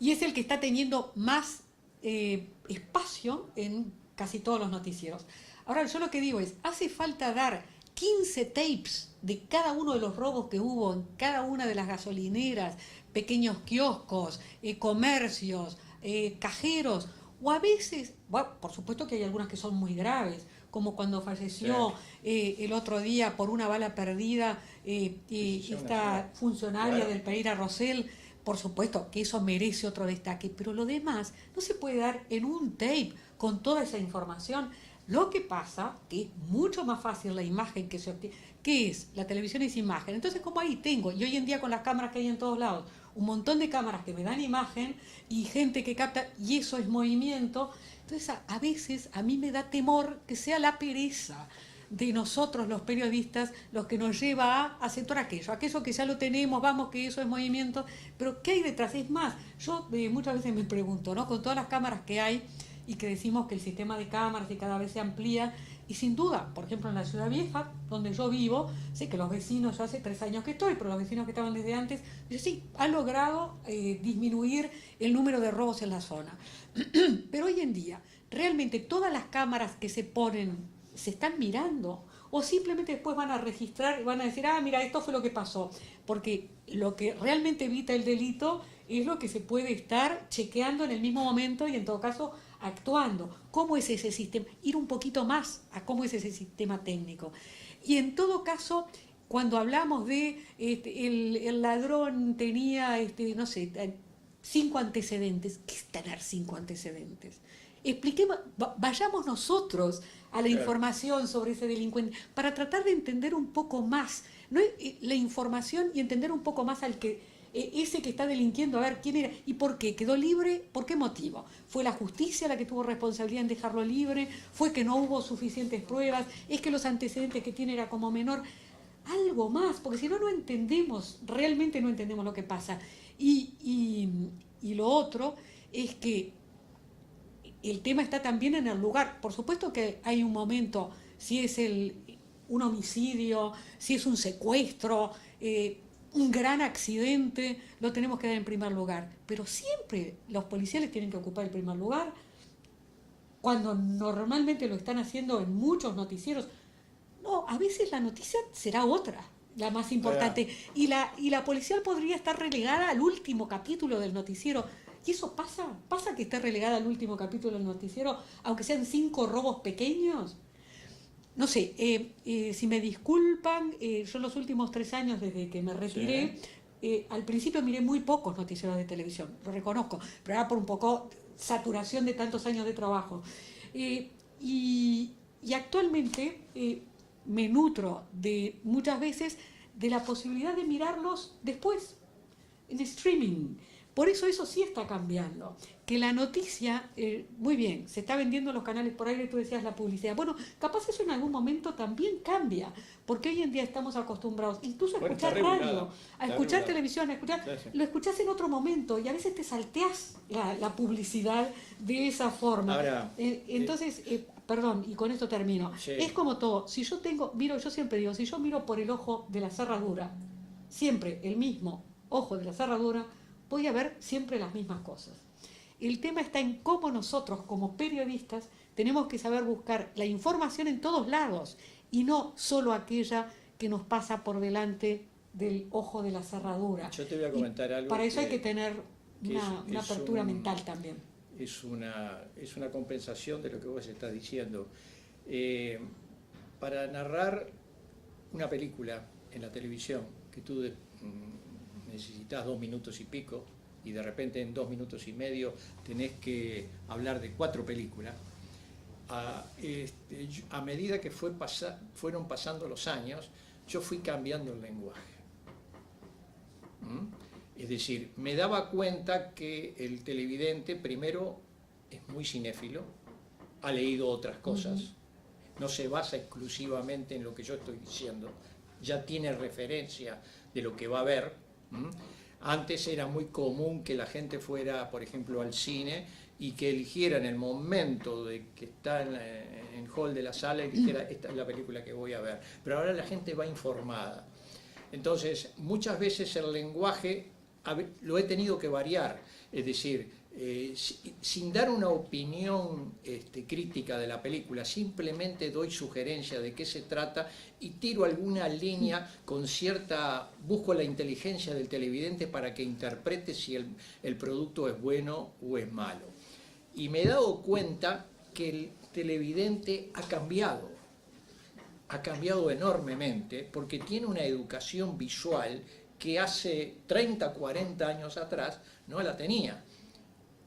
A: Y es el que está teniendo más espacio en casi todos los noticieros. Ahora, yo lo que digo es, hace falta dar 15 tapes de cada uno de los robos que hubo en cada una de las gasolineras, pequeños kioscos, comercios, cajeros. O a veces, bueno, por supuesto que hay algunas que son muy graves, como cuando falleció el otro día por una bala perdida esta funcionaria del Pereira Rosell. Por supuesto que eso merece otro destaque, pero lo demás no se puede dar en un tape con toda esa información. Lo que pasa que es mucho más fácil la imagen que se obtiene. ¿Qué es? La televisión es imagen. Entonces, como ahí tengo, y hoy en día con las cámaras que hay en todos lados, un montón de cámaras que me dan imagen y gente que capta, y eso es movimiento. Entonces, a veces a mí me da temor que sea la pereza de nosotros los periodistas los que nos lleva a acentuar aquello que ya lo tenemos, vamos, que eso es movimiento, pero ¿qué hay detrás? Es más, yo muchas veces me pregunto, ¿no? Con todas las cámaras que hay y que decimos que el sistema de cámaras y cada vez se amplía, y sin duda, por ejemplo en la Ciudad Vieja, donde yo vivo, sé que los vecinos, yo hace 3 años que estoy, pero los vecinos que estaban desde antes, yo sí, ha logrado disminuir el número de robos en la zona. Pero hoy en día, realmente todas las cámaras que se ponen, ¿se están mirando? O simplemente después van a registrar y van a decir, mira, esto fue lo que pasó. Porque lo que realmente evita el delito es lo que se puede estar chequeando en el mismo momento y en todo caso actuando. ¿Cómo es ese sistema? Ir un poquito más a cómo es ese sistema técnico. Y en todo caso, cuando hablamos de el ladrón tenía, no sé, 5 antecedentes, ¿qué es tener 5 antecedentes? Expliquemos, vayamos nosotros a la información sobre ese delincuente para tratar de entender un poco más, ¿no? La información, y entender un poco más al que ese que está delinquiendo, a ver quién era y por qué quedó libre, por qué motivo. ¿Fue la justicia la que tuvo responsabilidad en dejarlo libre? ¿Fue que no hubo suficientes pruebas? ¿Es que los antecedentes que tiene era como menor? Algo más, porque si no, no entendemos, realmente no entendemos lo que pasa. Y lo otro es que el tema está también en el lugar. Por supuesto que hay un momento, si es un homicidio, si es un secuestro, un gran accidente, lo tenemos que dar en primer lugar. Pero siempre los policiales tienen que ocupar el primer lugar, cuando normalmente lo están haciendo en muchos noticieros. No, a veces la noticia será otra, la más importante. Y la policial podría estar relegada al último capítulo del noticiero. ¿Y eso pasa que esté relegada al último capítulo del noticiero, aunque sean 5 robos pequeños? No sé, si me disculpan, yo los últimos 3 años desde que me retiré, al principio miré muy pocos noticieros de televisión, lo reconozco, pero era por un poco saturación de tantos años de trabajo. Y actualmente me nutro de muchas veces de la posibilidad de mirarlos después, en streaming. Por eso sí está cambiando. Que la noticia, muy bien, se está vendiendo los canales por aire, tú decías la publicidad. Bueno, capaz eso en algún momento también cambia, porque hoy en día estamos acostumbrados incluso a escuchar radio, a escuchar televisión, lo escuchás en otro momento y a veces te salteás la publicidad de esa forma.
B: Ahora,
A: entonces, perdón, y con esto termino.
B: Sí.
A: Es como todo, si yo yo siempre digo, si yo miro por el ojo de la cerradura, siempre el mismo ojo de la cerradura, voy a ver siempre las mismas cosas. El tema está en cómo nosotros, como periodistas, tenemos que saber buscar la información en todos lados y no solo aquella que nos pasa por delante del ojo de la cerradura.
B: Yo te voy a comentar algo.
A: Para eso hay que tener una apertura mental también.
B: Es una compensación de lo que vos estás diciendo. Para narrar una película en la televisión, que tú necesitas 2 minutos y pico, y de repente en 2 minutos y medio tenés que hablar de 4 películas, a medida que fueron pasando los años, yo fui cambiando el lenguaje. Es decir, me daba cuenta que el televidente primero es muy cinéfilo, ha leído otras cosas, no se basa exclusivamente en lo que yo estoy diciendo, ya tiene referencia de lo que va a ver. Antes era muy común que la gente fuera, por ejemplo, al cine y que eligiera en el momento de que está en el hall de la sala, eligiera esta es la película que voy a ver. Pero ahora la gente va informada. Entonces, muchas veces el lenguaje lo he tenido que variar, es decir, sin dar una opinión crítica de la película, simplemente doy sugerencia de qué se trata y tiro alguna línea busco la inteligencia del televidente para que interprete si el producto es bueno o es malo. Y me he dado cuenta que el televidente ha cambiado enormemente porque tiene una educación visual que hace 30, 40 años atrás no la tenía.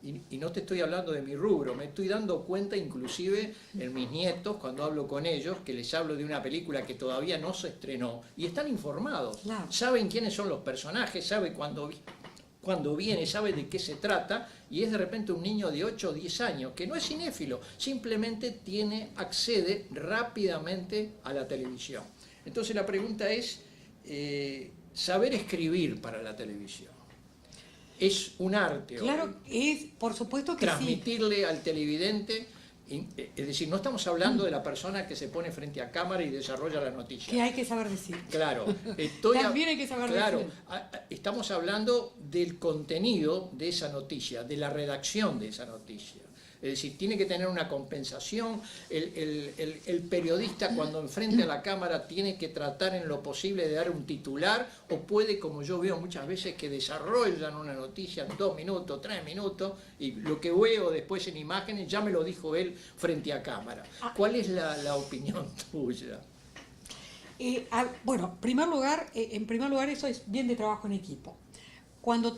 B: Y no te estoy hablando de mi rubro, me estoy dando cuenta inclusive en mis nietos, cuando hablo con ellos, que les hablo de una película que todavía no se estrenó, y están informados, claro. Saben quiénes son los personajes, saben cuándo viene, sabe de qué se trata, y es de repente un niño de 8 o 10 años, que no es cinéfilo, simplemente accede rápidamente a la televisión. Entonces la pregunta es, saber escribir para la televisión. Es un arte.
A: Claro, por supuesto que
B: transmitirle al televidente, es decir, no estamos hablando de la persona que se pone frente a cámara y desarrolla la noticia.
A: Que hay que saber decir.
B: Claro.
A: También hay que saber decir.
B: Estamos hablando del contenido de esa noticia, de la redacción de esa noticia. Es decir, tiene que tener una compensación. El periodista cuando enfrente a la cámara tiene que tratar en lo posible de dar un titular, o puede, como yo veo muchas veces, que desarrollan una noticia en 2 minutos, 3 minutos, y lo que veo después en imágenes ya me lo dijo él frente a cámara. ¿Cuál es la opinión tuya?
A: Bueno, en primer lugar eso es bien de trabajo en equipo. Cuando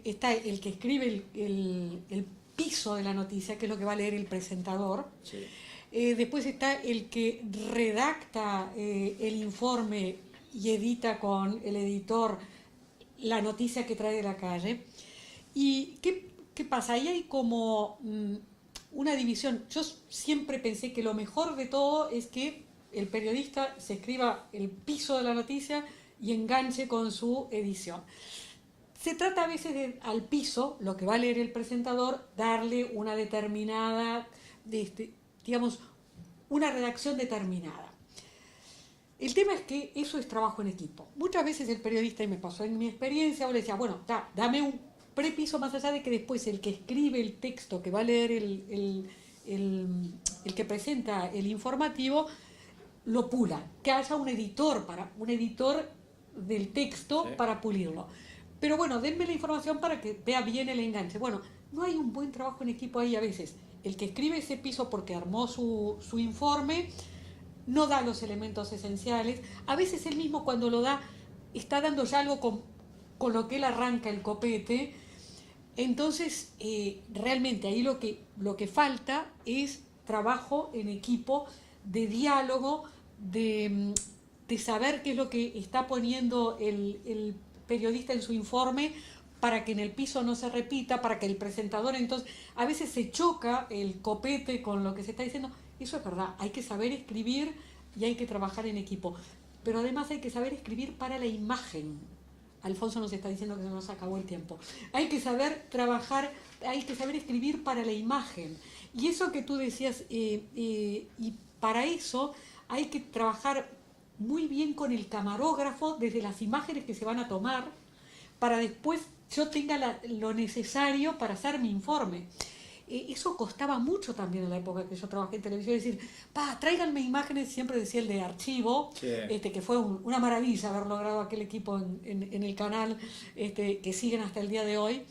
A: está el que escribe el piso de la noticia, que es lo que va a leer el presentador. Sí. Después está el que redacta el informe y edita con el editor la noticia que trae de la calle. ¿Y qué pasa? Ahí hay como una división. Yo siempre pensé que lo mejor de todo es que el periodista se escriba el piso de la noticia y enganche con su edición. Se trata a veces de, al piso, lo que va a leer el presentador, darle una determinada, digamos, una redacción determinada. El tema es que eso es trabajo en equipo. Muchas veces el periodista, y me pasó en mi experiencia, le decía, bueno, dame un prepiso más allá de que después el que escribe el texto que va a leer el que presenta el informativo, lo pula, que haya un editor del texto para pulirlo. Pero bueno, denme la información para que vea bien el enganche. Bueno, no hay un buen trabajo en equipo ahí a veces. El que escribe ese piso porque armó su informe no da los elementos esenciales. A veces él mismo cuando lo da está dando ya algo con lo que él arranca el copete. Entonces, realmente ahí lo que falta es trabajo en equipo, de diálogo, de saber qué es lo que está poniendo el periodista en su informe para que en el piso no se repita, para que el presentador, entonces, a veces se choca el copete con lo que se está diciendo. Eso es verdad, hay que saber escribir y hay que trabajar en equipo, pero además hay que saber escribir para la imagen. Alfonso nos está diciendo que se nos acabó el tiempo. Hay que saber trabajar, hay que saber escribir para la imagen. Y eso que tú decías, y para eso hay que trabajar muy bien con el camarógrafo desde las imágenes que se van a tomar, para después yo tenga lo necesario para hacer mi informe. Eso costaba mucho también en la época que yo trabajé en televisión, es decir, tráiganme imágenes, siempre decía el de archivo, sí. Que fue una maravilla haber logrado aquel equipo en el canal, que siguen hasta el día de hoy,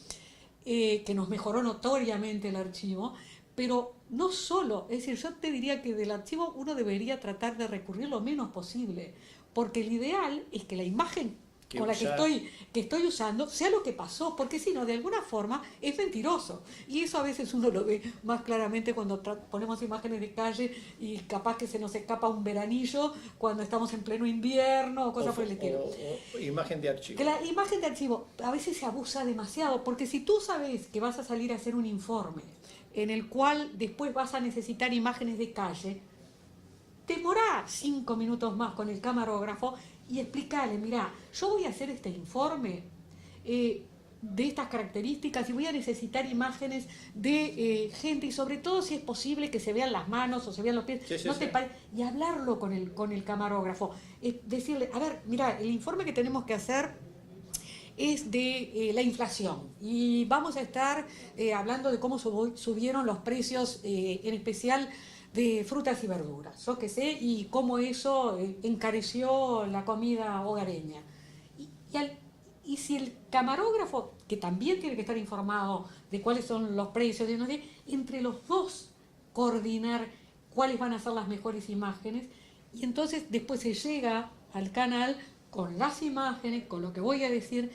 A: que nos mejoró notoriamente el archivo, pero no solo, es decir, yo te diría que del archivo uno debería tratar de recurrir lo menos posible, porque el ideal es que la imagen con la que estoy usando sea lo que pasó, porque si no, de alguna forma es mentiroso. Y eso a veces uno lo ve más claramente cuando ponemos imágenes de calle y capaz que se nos escapa un veranillo cuando estamos en pleno invierno o cosas por el estilo.
B: O imagen de archivo.
A: Que la imagen de archivo a veces se abusa demasiado, porque si tú sabes que vas a salir a hacer un informe en el cual después vas a necesitar imágenes de calle, demorá 5 minutos más con el camarógrafo y explicarle, mirá, yo voy a hacer este informe de estas características y voy a necesitar imágenes de gente, y sobre todo si es posible que se vean las manos o se vean los pies, y hablarlo con el camarógrafo, decirle, a ver, mirá, el informe que tenemos que hacer es de la inflación y vamos a estar hablando de cómo subieron los precios, en especial de frutas y verduras, yo qué sé, y cómo eso encareció la comida hogareña. Y si el camarógrafo, que también tiene que estar informado de cuáles son los precios, entre los dos coordinar cuáles van a ser las mejores imágenes, y entonces después se llega al canal con las imágenes, con lo que voy a decir.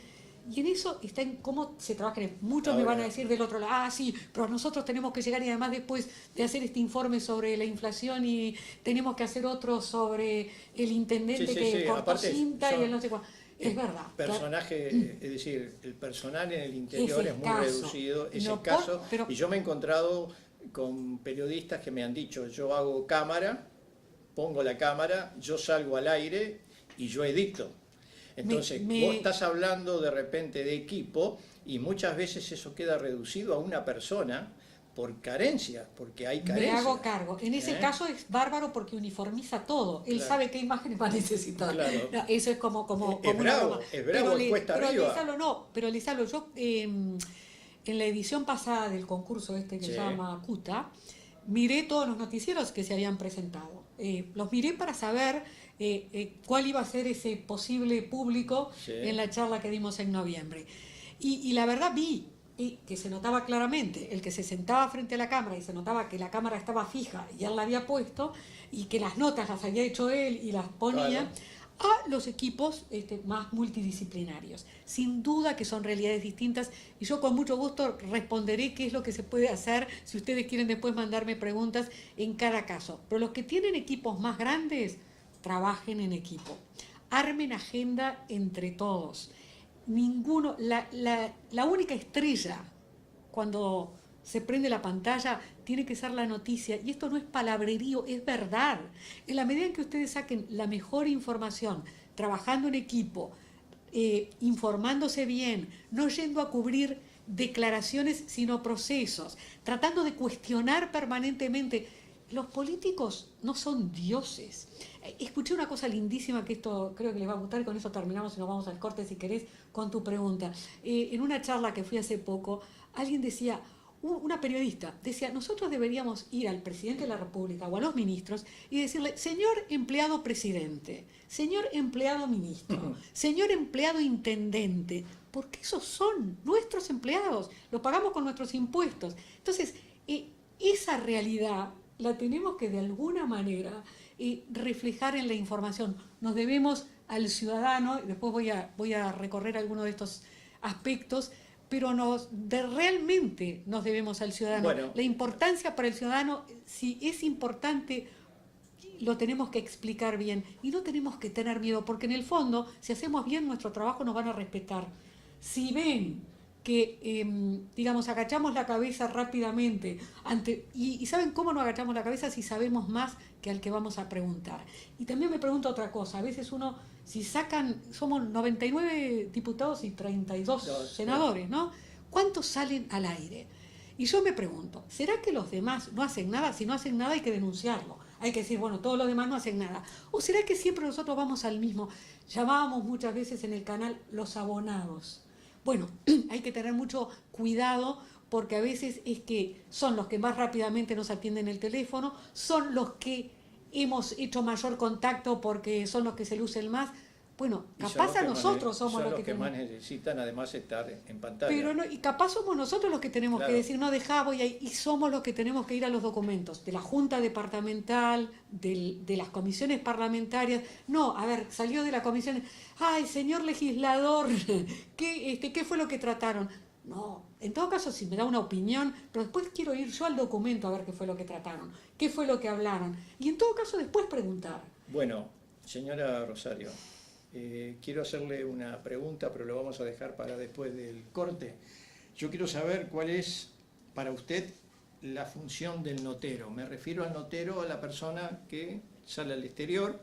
A: Y en eso está en cómo se trabaja. Muchos me van a decir del otro lado, sí, pero nosotros tenemos que llegar, y además después de hacer este informe sobre la inflación y tenemos que hacer otro sobre el intendente que cortó cinta y el no sé cuál. Es verdad.
B: Personaje, es decir, el personal en el interior es muy reducido, es escaso. Y yo me he encontrado con periodistas que me han dicho, yo hago cámara, pongo la cámara, yo salgo al aire y yo edito. Entonces, vos estás hablando de repente de equipo y muchas veces eso queda reducido a una persona por carencia, porque hay carencia.
A: Me hago cargo. En ese caso es bárbaro porque uniformiza todo. Él sabe qué imágenes va a necesitar.
B: Claro.
A: No, eso es como
B: es bravo, cuesta arriba.
A: Pero Lizalo, yo en la edición pasada del concurso que se llama CUTA, miré todos los noticieros que se habían presentado. Los miré para saber cuál iba a ser ese posible público en la charla que dimos en noviembre. Y la verdad vi que se notaba claramente, el que se sentaba frente a la cámara y se notaba que la cámara estaba fija y él la había puesto y que las notas las había hecho él y las ponía, a los equipos más multidisciplinarios. Sin duda que son realidades distintas y yo con mucho gusto responderé qué es lo que se puede hacer si ustedes quieren después mandarme preguntas en cada caso. Pero los que tienen equipos más grandes, trabajen en equipo, armen agenda entre todos. Ninguno, la única estrella cuando se prende la pantalla tiene que ser la noticia, y esto no es palabrerío, es verdad. En la medida en que ustedes saquen la mejor información, trabajando en equipo, informándose bien, no yendo a cubrir declaraciones sino procesos, tratando de cuestionar permanentemente. Los políticos no son dioses. Escuché una cosa lindísima que esto creo que les va a gustar y con eso terminamos y nos vamos al corte si querés con tu pregunta. En una charla que fui hace poco, alguien decía, una periodista decía, nosotros deberíamos ir al presidente de la República o a los ministros y decirle, señor empleado presidente, señor empleado ministro, señor empleado intendente, porque esos son nuestros empleados, los pagamos con nuestros impuestos. Entonces, esa realidad la tenemos que de alguna manera reflejar en la información. Nos debemos al ciudadano, y después voy a recorrer algunos de estos aspectos, pero realmente nos debemos al ciudadano.
B: Bueno,
A: la importancia para el ciudadano, si es importante, lo tenemos que explicar bien y no tenemos que tener miedo, porque en el fondo, si hacemos bien nuestro trabajo, nos van a respetar. Si ven que, digamos, agachamos la cabeza rápidamente, y ¿saben cómo no agachamos la cabeza? Si sabemos más que al que vamos a preguntar. Y también me pregunto otra cosa, a veces uno, si somos 99 diputados y 32 senadores, ¿no? ¿Cuántos salen al aire? Y yo me pregunto, ¿será que los demás no hacen nada? Si no hacen nada hay que denunciarlo. Hay que decir, bueno, todos los demás no hacen nada. ¿O será que siempre nosotros vamos al mismo? Llamábamos muchas veces en el canal los abonados. Bueno, hay que tener mucho cuidado porque a veces es que son los que más rápidamente nos atienden el teléfono, son los que hemos hecho mayor contacto porque son los que se lucen más. Bueno, capaz a nosotros somos los que
B: más necesitan además estar en pantalla.
A: Pero no, y capaz somos nosotros los que tenemos que decir, no, dejá, voy ahí, y somos los que tenemos que ir a los documentos de la Junta Departamental, de las comisiones parlamentarias. No, a ver, salió de la comisión, ay, señor legislador, ¿qué fue lo que trataron? No, en todo caso, si me da una opinión, pero después quiero ir yo al documento a ver qué fue lo que trataron, qué fue lo que hablaron, y en todo caso después preguntar.
B: Bueno, señora Rosario, quiero hacerle una pregunta, pero lo vamos a dejar para después del corte. Yo quiero saber cuál es para usted la función del notero. Me refiero al notero, a la persona que sale al exterior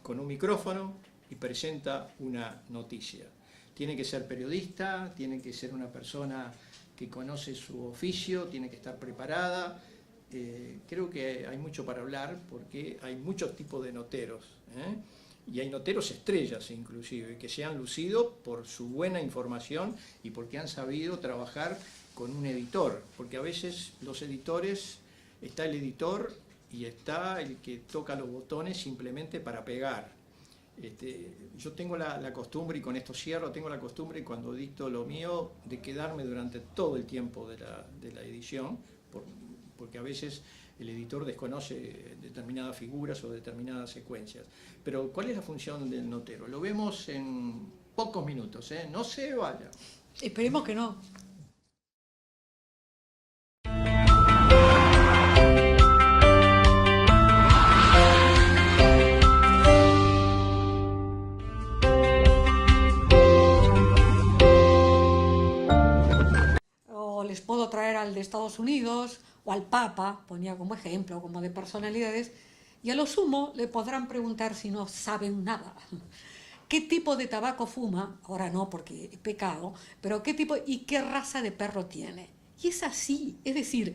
B: con un micrófono y presenta una noticia. Tiene que ser periodista, tiene que ser una persona que conoce su oficio, tiene que estar preparada. Creo que hay mucho para hablar porque hay muchos tipos de noteros, y hay noteros estrellas inclusive, que se han lucido por su buena información y porque han sabido trabajar con un editor, porque a veces los editores, está el editor y está el que toca los botones simplemente para pegar. Yo tengo la costumbre, y con esto cierro, tengo la costumbre cuando dicto lo mío de quedarme durante todo el tiempo de la edición, porque a veces el editor desconoce determinadas figuras o determinadas secuencias. Pero ¿cuál es la función del notero? Lo vemos en pocos minutos, no se vaya.
A: Esperemos que no. O les puedo traer al de Estados Unidos o al Papa, ponía como ejemplo, como de personalidades, y a lo sumo le podrán preguntar si no saben nada. ¿Qué tipo de tabaco fuma? Ahora no, porque es pecado, pero ¿qué tipo y qué raza de perro tiene? Y es así, es decir,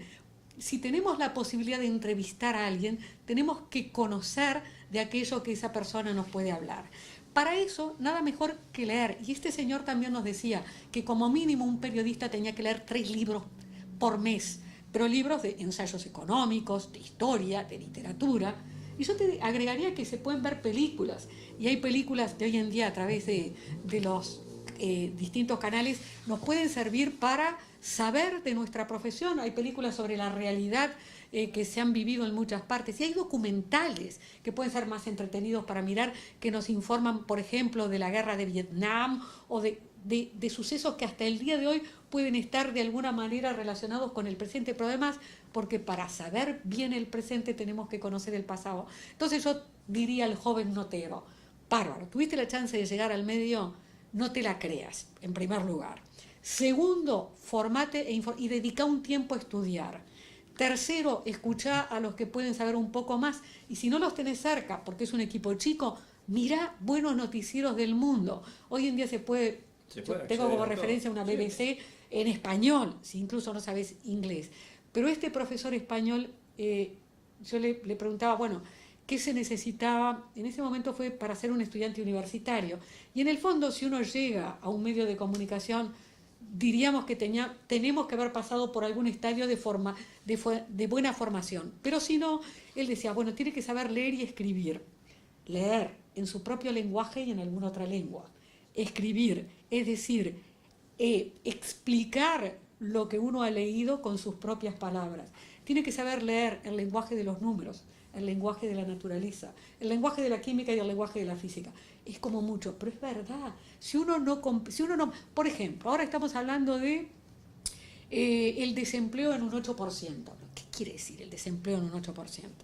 A: si tenemos la posibilidad de entrevistar a alguien, tenemos que conocer de aquello que esa persona nos puede hablar. Para eso, nada mejor que leer. Y este señor también nos decía que como mínimo un periodista tenía que leer 3 libros por mes, pero libros de ensayos económicos, de historia, de literatura. Y yo te agregaría que se pueden ver películas, y hay películas de hoy en día a través de los distintos canales, nos pueden servir para saber de nuestra profesión. Hay películas sobre la realidad que se han vivido en muchas partes, y hay documentales que pueden ser más entretenidos para mirar, que nos informan, por ejemplo, de la guerra de Vietnam o de sucesos que hasta el día de hoy pueden estar de alguna manera relacionados con el presente, pero además porque para saber bien el presente tenemos que conocer el pasado. Entonces yo diría al joven notero, bárbaro, tuviste la chance de llegar al medio, no te la creas, en primer lugar. Segundo, formate y dedica un tiempo a estudiar. Tercero, escuchá a los que pueden saber un poco más, y si no los tenés cerca, porque es un equipo chico, mirá buenos noticieros del mundo. Hoy en día yo tengo como referencia una BBC en español, si incluso no sabes inglés. Pero este profesor español, yo le preguntaba, bueno, ¿qué se necesitaba? En ese momento fue para ser un estudiante universitario. Y en el fondo, si uno llega a un medio de comunicación, diríamos que tenemos que haber pasado por algún estadio de buena formación. Pero si no, él decía, bueno, tiene que saber leer y escribir. Leer en su propio lenguaje y en alguna otra lengua. Escribir, es decir, explicar lo que uno ha leído con sus propias palabras. Tiene que saber leer el lenguaje de los números, el lenguaje de la naturaleza, el lenguaje de la química y el lenguaje de la física. Es como mucho, pero es verdad. Si uno no, por ejemplo, ahora estamos hablando de el desempleo en un 8%. ¿Qué quiere decir el desempleo en un 8%?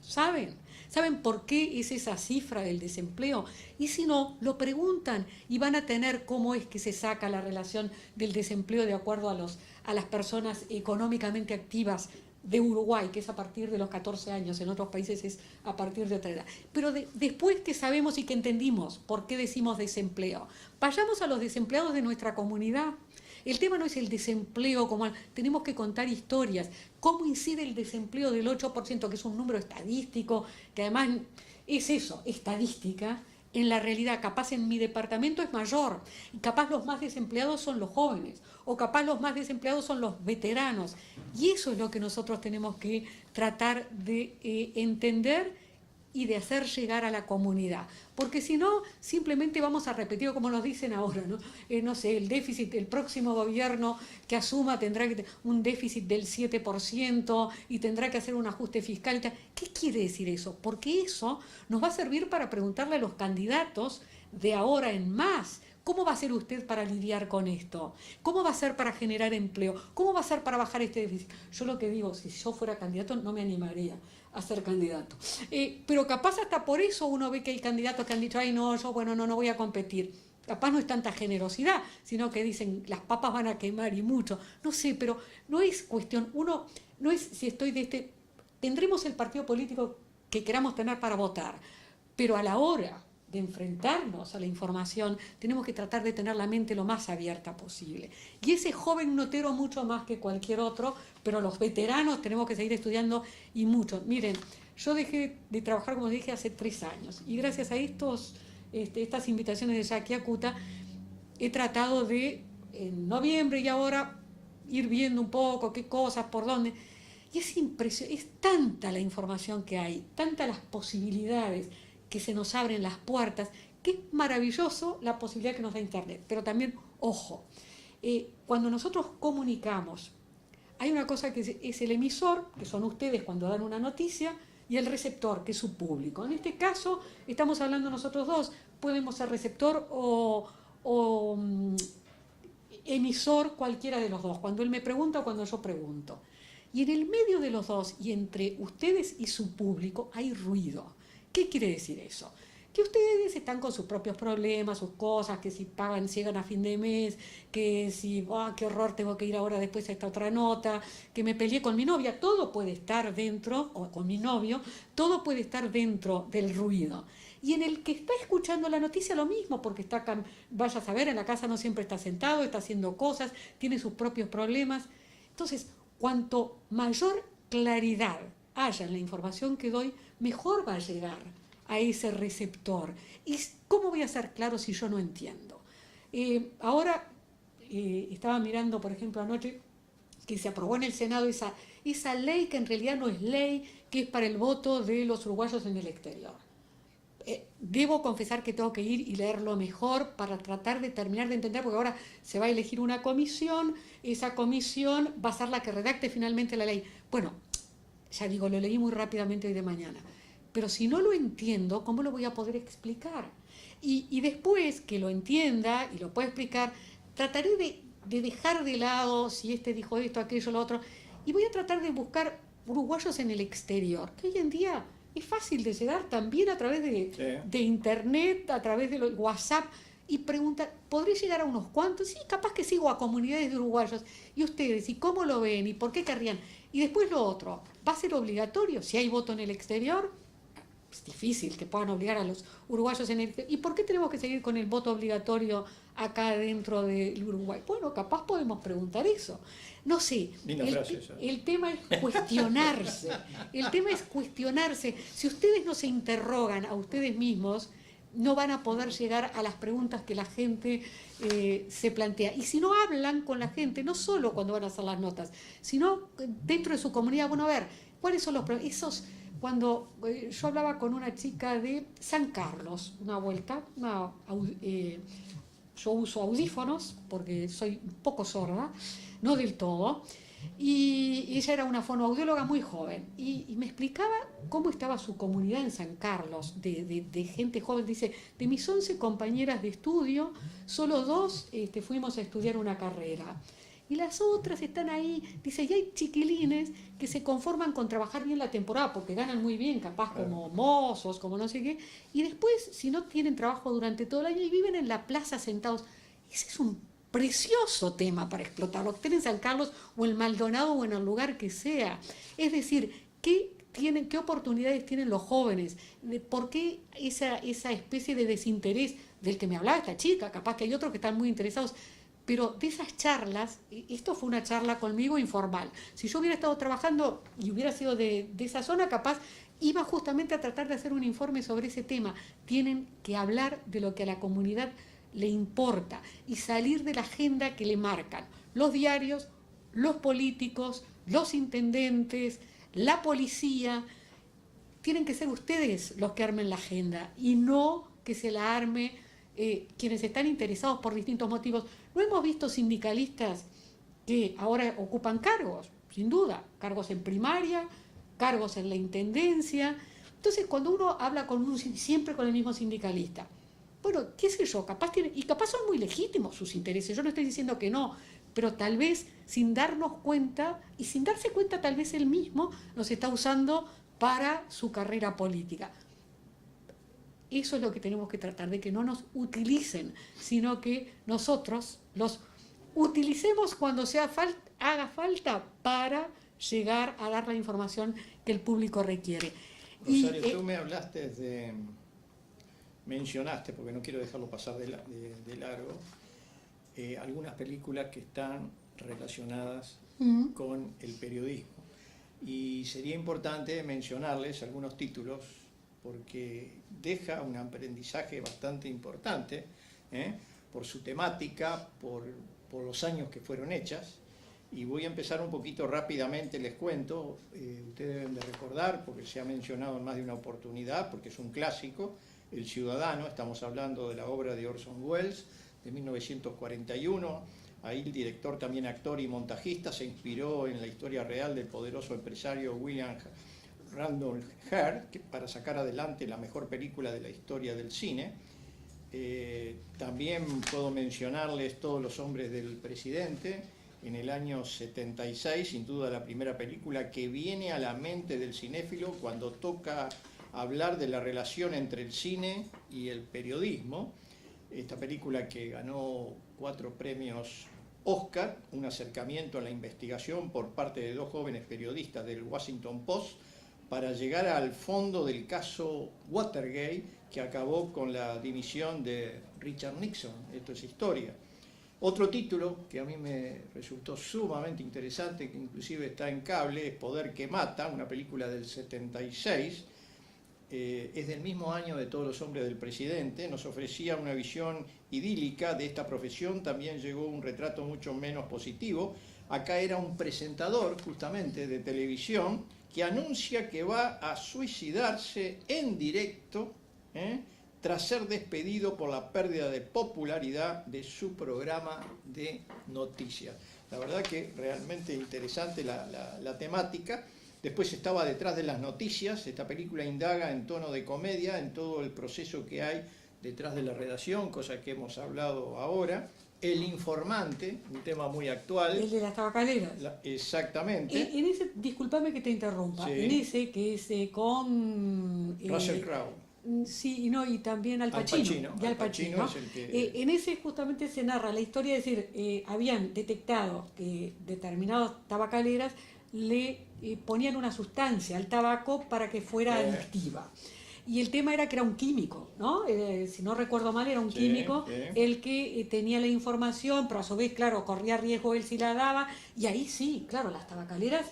A: ¿Saben? ¿Saben por qué es esa cifra del desempleo? Y si no, lo preguntan y van a tener cómo es que se saca la relación del desempleo de acuerdo a las personas económicamente activas de Uruguay, que es a partir de los 14 años, en otros países es a partir de otra edad. Pero después que sabemos y que entendimos por qué decimos desempleo, vayamos a los desempleados de nuestra comunidad. El tema no es el desempleo, tenemos que contar historias. ¿Cómo incide el desempleo del 8%, que es un número estadístico, que además es eso, estadística? En la realidad, capaz en mi departamento es mayor, y capaz los más desempleados son los jóvenes, o capaz los más desempleados son los veteranos. Y eso es lo que nosotros tenemos que tratar de entender y de hacer llegar a la comunidad. Porque si no, simplemente vamos a repetir como nos dicen ahora, ¿no? No sé, el déficit, el próximo gobierno que asuma tendrá que tener un déficit del 7% y tendrá que hacer un ajuste fiscal. ¿Qué quiere decir eso? Porque eso nos va a servir para preguntarle a los candidatos de ahora en más, ¿cómo va a ser usted para lidiar con esto? ¿Cómo va a ser para generar empleo? ¿Cómo va a ser para bajar este déficit? Yo lo que digo, si yo fuera candidato no me animaría a ser candidato. Pero capaz hasta por eso uno ve que hay candidatos que han dicho, ay no, yo bueno, no voy a competir. Capaz no es tanta generosidad, sino que dicen, las papas van a quemar y mucho. No sé, pero no es cuestión, uno no es si estoy tendremos el partido político que queramos tener para votar, pero a la hora de enfrentarnos a la información, tenemos que tratar de tener la mente lo más abierta posible. Y ese joven notero mucho más que cualquier otro, pero los veteranos tenemos que seguir estudiando y mucho. Miren, yo dejé de trabajar, como dije, hace 3 años, y gracias a estas invitaciones de Jackie Acuta, he tratado de, en noviembre y ahora, ir viendo un poco qué cosas, por dónde. Y es impresionante, es tanta la información que hay, tantas las posibilidades que se nos abren las puertas, que es maravilloso la posibilidad que nos da Internet. Pero también, ojo, cuando nosotros comunicamos, hay una cosa que es el emisor, que son ustedes cuando dan una noticia, y el receptor, que es su público. En este caso, estamos hablando nosotros dos, podemos ser receptor o emisor, cualquiera de los dos, cuando él me pregunta o cuando yo pregunto. Y en el medio de los dos, y entre ustedes y su público, hay ruido. ¿Qué quiere decir eso? Que ustedes están con sus propios problemas, sus cosas, que si pagan, llegan a fin de mes, que si, qué horror, tengo que ir ahora después a esta otra nota, que me peleé con mi novia, todo puede estar dentro, o con mi novio, todo puede estar dentro del ruido. Y en el que está escuchando la noticia lo mismo, porque está, vaya a saber, en la casa no siempre está sentado, está haciendo cosas, tiene sus propios problemas. Entonces, cuanto mayor claridad haya en la información que doy, mejor va a llegar a ese receptor. ¿Y cómo voy a ser claro si yo no entiendo? Ahora estaba mirando, por ejemplo, anoche que se aprobó en el Senado esa ley que en realidad no es ley, que es para el voto de los uruguayos en el exterior. Debo confesar que tengo que ir y leerlo mejor para tratar de terminar de entender, porque ahora se va a elegir una comisión, esa comisión va a ser la que redacte finalmente la ley. Bueno, ya digo, lo leí muy rápidamente hoy de mañana, pero si no lo entiendo, ¿cómo lo voy a poder explicar? Y después que lo entienda y lo pueda explicar, trataré de dejar de lado si este dijo esto, aquello, lo otro, y voy a tratar de buscar uruguayos en el exterior, que hoy en día es fácil de llegar también a través de Internet, a través de WhatsApp, y preguntar, ¿podré llegar a unos cuantos? Sí, capaz que sigo a comunidades de uruguayos. ¿Y ustedes? ¿Y cómo lo ven? ¿Y por qué querrían? Y después lo otro, ¿va a ser obligatorio si hay voto en el exterior? es difícil que puedan obligar a los uruguayos en el... ¿Y por qué tenemos que seguir con el voto obligatorio acá dentro del Uruguay? Bueno, capaz podemos preguntar eso. No sé, el tema es cuestionarse. El tema es cuestionarse. Si ustedes no se interrogan a ustedes mismos, no van a poder llegar a las preguntas que la gente se plantea. Y si no hablan con la gente, no solo cuando van a hacer las notas, sino dentro de su comunidad, bueno, a ver, ¿cuáles son los problemas? Cuando yo hablaba con una chica de San Carlos, una vuelta, yo uso audífonos porque soy un poco sorda, no del todo, y ella era una fonoaudióloga muy joven, y me explicaba cómo estaba su comunidad en San Carlos, de gente joven. Dice, de mis 11 compañeras de estudio, solo 2 fuimos a estudiar una carrera. Y las otras están ahí, dice, y hay chiquilines que se conforman con trabajar bien la temporada, porque ganan muy bien, capaz como mozos, como no sé qué, y después, si no tienen trabajo durante todo el año y viven en la plaza sentados. Ese es un precioso tema para explotarlo, que estén en San Carlos o en Maldonado o en el lugar que sea. Es decir, ¿qué oportunidades tienen los jóvenes? ¿Por qué esa especie de desinterés del que me hablaba esta chica? Capaz que hay otros que están muy interesados. Pero de esas charlas, esto fue una charla conmigo informal. Si yo hubiera estado trabajando y hubiera sido de esa zona, capaz iba justamente a tratar de hacer un informe sobre ese tema. Tienen que hablar de lo que a la comunidad le importa y salir de la agenda que le marcan los diarios, los políticos, los intendentes, la policía. Tienen que ser ustedes los que armen la agenda y no que se la arme quienes están interesados por distintos motivos. ¿No hemos visto sindicalistas que ahora ocupan cargos? Sin duda, cargos en primaria, cargos en la intendencia. Entonces, cuando uno habla siempre con el mismo sindicalista, bueno, qué sé yo, capaz son muy legítimos sus intereses, yo no estoy diciendo que no, pero tal vez sin darnos cuenta, y sin darse cuenta tal vez él mismo nos está usando para su carrera política. Eso es lo que tenemos que tratar, de que no nos utilicen, sino que nosotros los utilicemos cuando haga falta para llegar a dar la información que el público requiere.
B: Rosario, tú me mencionaste, porque no quiero dejarlo pasar de largo, algunas películas que están relacionadas con el periodismo. Y sería importante mencionarles algunos títulos, porque deja un aprendizaje bastante importante, por su temática, por los años que fueron hechas. Y voy a empezar un poquito rápidamente, les cuento. Ustedes deben de recordar, porque se ha mencionado en más de una oportunidad, porque es un clásico, El Ciudadano. Estamos hablando de la obra de Orson Welles, de 1941. Ahí el director, también actor y montajista, se inspiró en la historia real del poderoso empresario William Randolph Hearst para sacar adelante la mejor película de la historia del cine. También puedo mencionarles Todos los hombres del presidente, en el año 76, sin duda la primera película que viene a la mente del cinéfilo cuando toca hablar de la relación entre el cine y el periodismo. Esta película que ganó 4 premios Oscar, un acercamiento a la investigación por parte de 2 jóvenes periodistas del Washington Post para llegar al fondo del caso Watergate, que acabó con la dimisión de Richard Nixon. Esto es historia. Otro título que a mí me resultó sumamente interesante, que inclusive está en cable, es Poder que Mata, una película del 76, es del mismo año de Todos los hombres del presidente. Nos ofrecía una visión idílica de esta profesión, también llegó un retrato mucho menos positivo. Acá era un presentador justamente de televisión que anuncia que va a suicidarse en directo, tras ser despedido por la pérdida de popularidad de su programa de noticias. La verdad que realmente interesante la temática. Después estaba Detrás de las noticias. Esta película indaga en tono de comedia en todo el proceso que hay detrás de la redacción, cosa que hemos hablado ahora. El informante, un tema muy actual.
A: El de las tabacaleras.
B: Exactamente.
A: En ese, discúlpame que te interrumpa, sí. En ese que es con...
B: Russell Crowe.
A: Sí, y también Al Pacino.
B: Al Pacino es el que...
A: en ese justamente se narra la historia, es decir, habían detectado que determinadas tabacaleras le ponían una sustancia al tabaco para que fuera adictiva. y el tema era que era un químico, ¿no? Si no recuerdo mal, era un
B: Sí,
A: químico
B: sí.
A: el que tenía la información, pero a su vez, claro, corría riesgo él si la daba, y ahí sí, claro, las tabacaleras,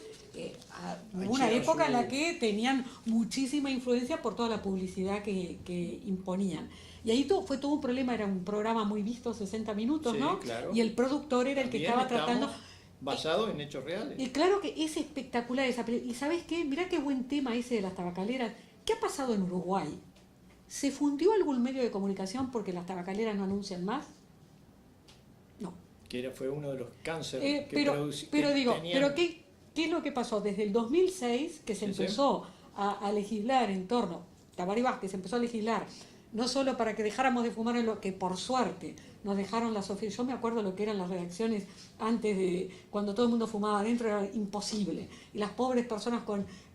A: hubo una
B: Hicieron
A: época en la
B: su-
A: que tenían muchísima influencia por toda la publicidad que imponían. Y ahí fue todo un problema, era un programa muy visto, 60 minutos,
B: Sí,
A: ¿no?
B: claro.
A: Y el productor era el que
B: También
A: estaba tratando...
B: estamos basados en hechos reales.
A: Y claro que es espectacular esa película. ¿Y sabes qué? Mirá qué buen tema ese de las tabacaleras. ¿Qué ha pasado en Uruguay? ¿Se fundió algún medio de comunicación porque las tabacaleras no anuncian más? No.
B: Fue uno de los cánceres que
A: pero digo,
B: tenían.
A: ¿qué es lo que pasó? Desde el 2006 que se
B: Sí, sí.
A: empezó a legislar en torno, Tabaré Vázquez empezó a legislar, no solo para que dejáramos de fumar en lo que por suerte nos dejaron las oficinas. Yo me acuerdo lo que eran las redacciones antes de cuando todo el mundo fumaba adentro, era imposible. Y las pobres personas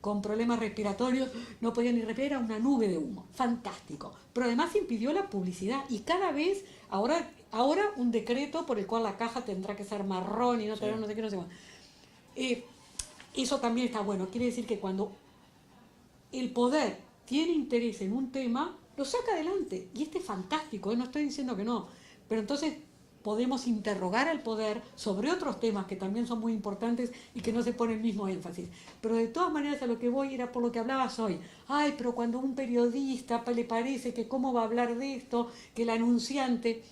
A: con problemas respiratorios no podían ni respirar, era una nube de humo. Fantástico. Pero además impidió la publicidad y cada vez, ahora un decreto por el cual la caja tendrá que ser marrón y no tener no sé qué, no sé cuánto. Eso también está bueno. Quiere decir que cuando el poder tiene interés en un tema, lo saca adelante. Y este es fantástico, no estoy diciendo que no. Pero entonces podemos interrogar al poder sobre otros temas que también son muy importantes y que no se pone el mismo énfasis. Pero de todas maneras a lo que voy era por lo que hablabas hoy. Ay, pero cuando a un periodista le parece que cómo va a hablar de esto, que el anunciante...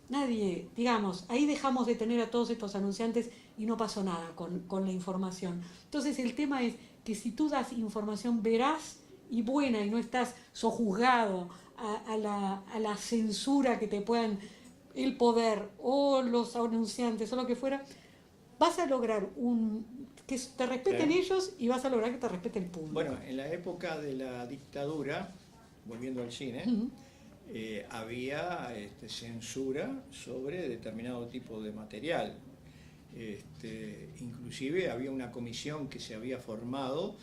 A: Nadie, digamos, ahí dejamos de tener a todos estos anunciantes y no pasó nada con la información. Entonces el tema es que si tú das información veraz y buena y no estás sojuzgado a la censura que te puedan el poder o los anunciantes o lo que fuera, vas a lograr que te respeten ellos y vas a lograr que te respete el público.
B: Bueno, en la época de la dictadura, volviendo al cine, había censura sobre determinado tipo de material. Inclusive había una comisión que se había formado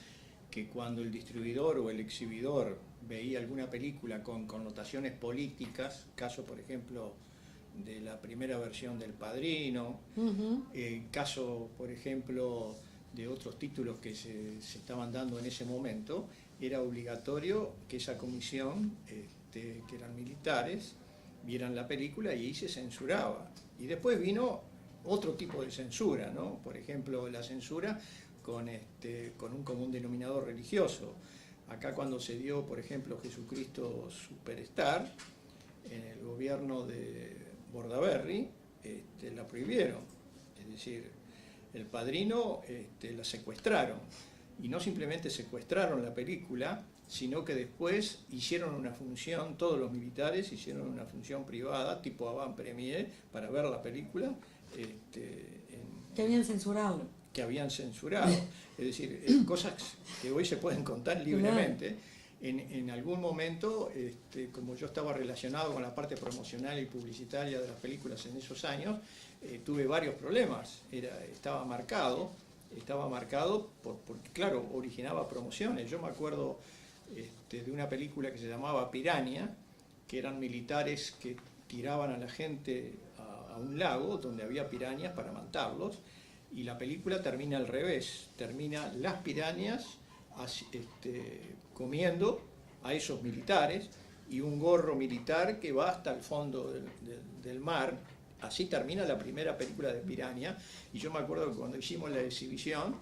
B: que cuando el distribuidor o el exhibidor veía alguna película con connotaciones políticas, caso por ejemplo de la primera versión del Padrino, caso por ejemplo de otros títulos que se estaban dando en ese momento, era obligatorio que esa comisión, que eran militares, vieran la película y ahí se censuraba. Y después vino otro tipo de censura, ¿no? Por ejemplo, la censura con un común denominador religioso. Acá cuando se dio, por ejemplo, Jesucristo Superstar, en el gobierno de Bordaberry, la prohibieron. Es decir, el Padrino la secuestraron. Y no simplemente secuestraron la película, sino que después hicieron una función, todos los militares hicieron una función privada, tipo avant premier, para ver la película.
A: Que habían censurado.
B: Que habían censurado. Es decir, cosas que hoy se pueden contar libremente. En algún momento, como yo estaba relacionado con la parte promocional y publicitaria de las películas en esos años, tuve varios problemas. Estaba marcado porque, claro, originaba promociones. Yo me acuerdo de una película que se llamaba Piranha, que eran militares que tiraban a la gente a un lago donde había pirañas para matarlos, y la película termina al revés, termina las pirañas comiendo a esos militares y un gorro militar que va hasta el fondo del mar. Así termina la primera película de Piranha, y yo me acuerdo que cuando hicimos la exhibición,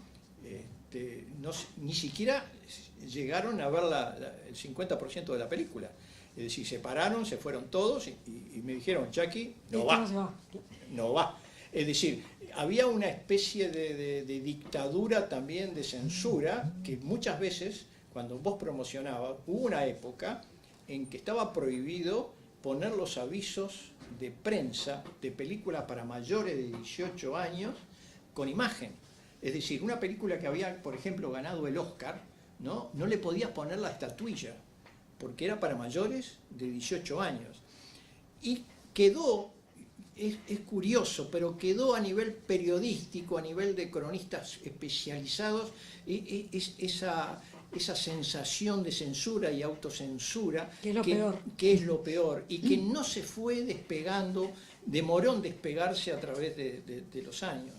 B: ni siquiera llegaron a ver el 50% de la película. Es decir, se pararon, se fueron todos y me dijeron, Jackie, no va. Es decir, había una especie de dictadura también, de censura, que muchas veces, cuando vos promocionabas, hubo una época en que estaba prohibido poner los avisos de prensa de películas para mayores de 18 años con imagen. Es decir, una película que había, por ejemplo, ganado el Oscar, no le podías poner la estatuilla, porque era para mayores de 18 años. Y quedó, es curioso, pero quedó a nivel periodístico, a nivel de cronistas especializados, esa sensación de censura y autocensura,
A: que es lo peor,
B: y que no se fue despegando, demoró en despegarse a través de los años.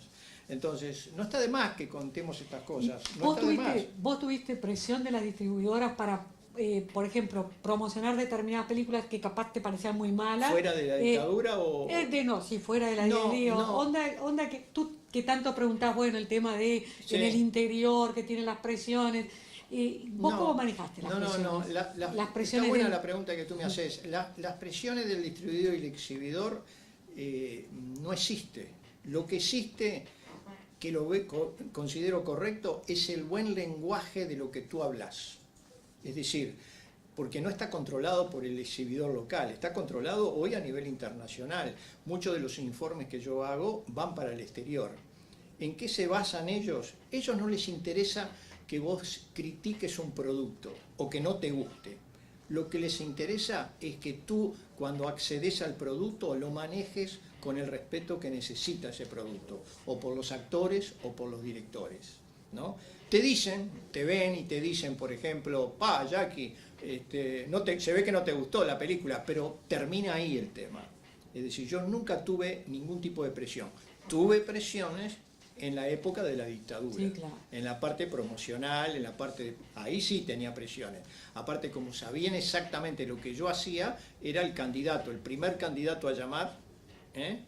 B: Entonces, no está de más que contemos estas cosas.
A: ¿Vos tuviste presión de las distribuidoras para por ejemplo, promocionar determinadas películas que capaz te parecían muy malas.
B: ¿Fuera de la dictadura o...?
A: No, sí, fuera de la
B: No,
A: dictadura.
B: no.
A: Onda que tú que tanto preguntás, bueno, el tema de
B: Sí.
A: en el interior, que tienen las presiones. ¿Vos cómo manejaste las presiones?
B: No.
A: Las presiones
B: está buena
A: del-
B: la pregunta que tú me haces. Las presiones del distribuidor y el exhibidor no existe. Lo que existe, que considero correcto, es el buen lenguaje de lo que tú hablas. Es decir, porque no está controlado por el exhibidor local, está controlado hoy a nivel internacional. Muchos de los informes que yo hago van para el exterior. ¿En qué se basan ellos? Ellos no les interesa que vos critiques un producto o que no te guste. Lo que les interesa es que tú, cuando accedes al producto, lo manejes con el respeto que necesita ese producto, o por los actores o por los directores, ¿no? Te dicen, te ven y te dicen, por ejemplo, Jackie, se ve que no te gustó la película, pero termina ahí el tema. Es decir, yo nunca tuve ningún tipo de presión. Tuve presiones en la época de la dictadura,
A: Sí, claro.
B: en la parte promocional, en la parte ahí sí tenía presiones. Aparte, como sabían exactamente lo que yo hacía, era el candidato, el primer candidato a llamar,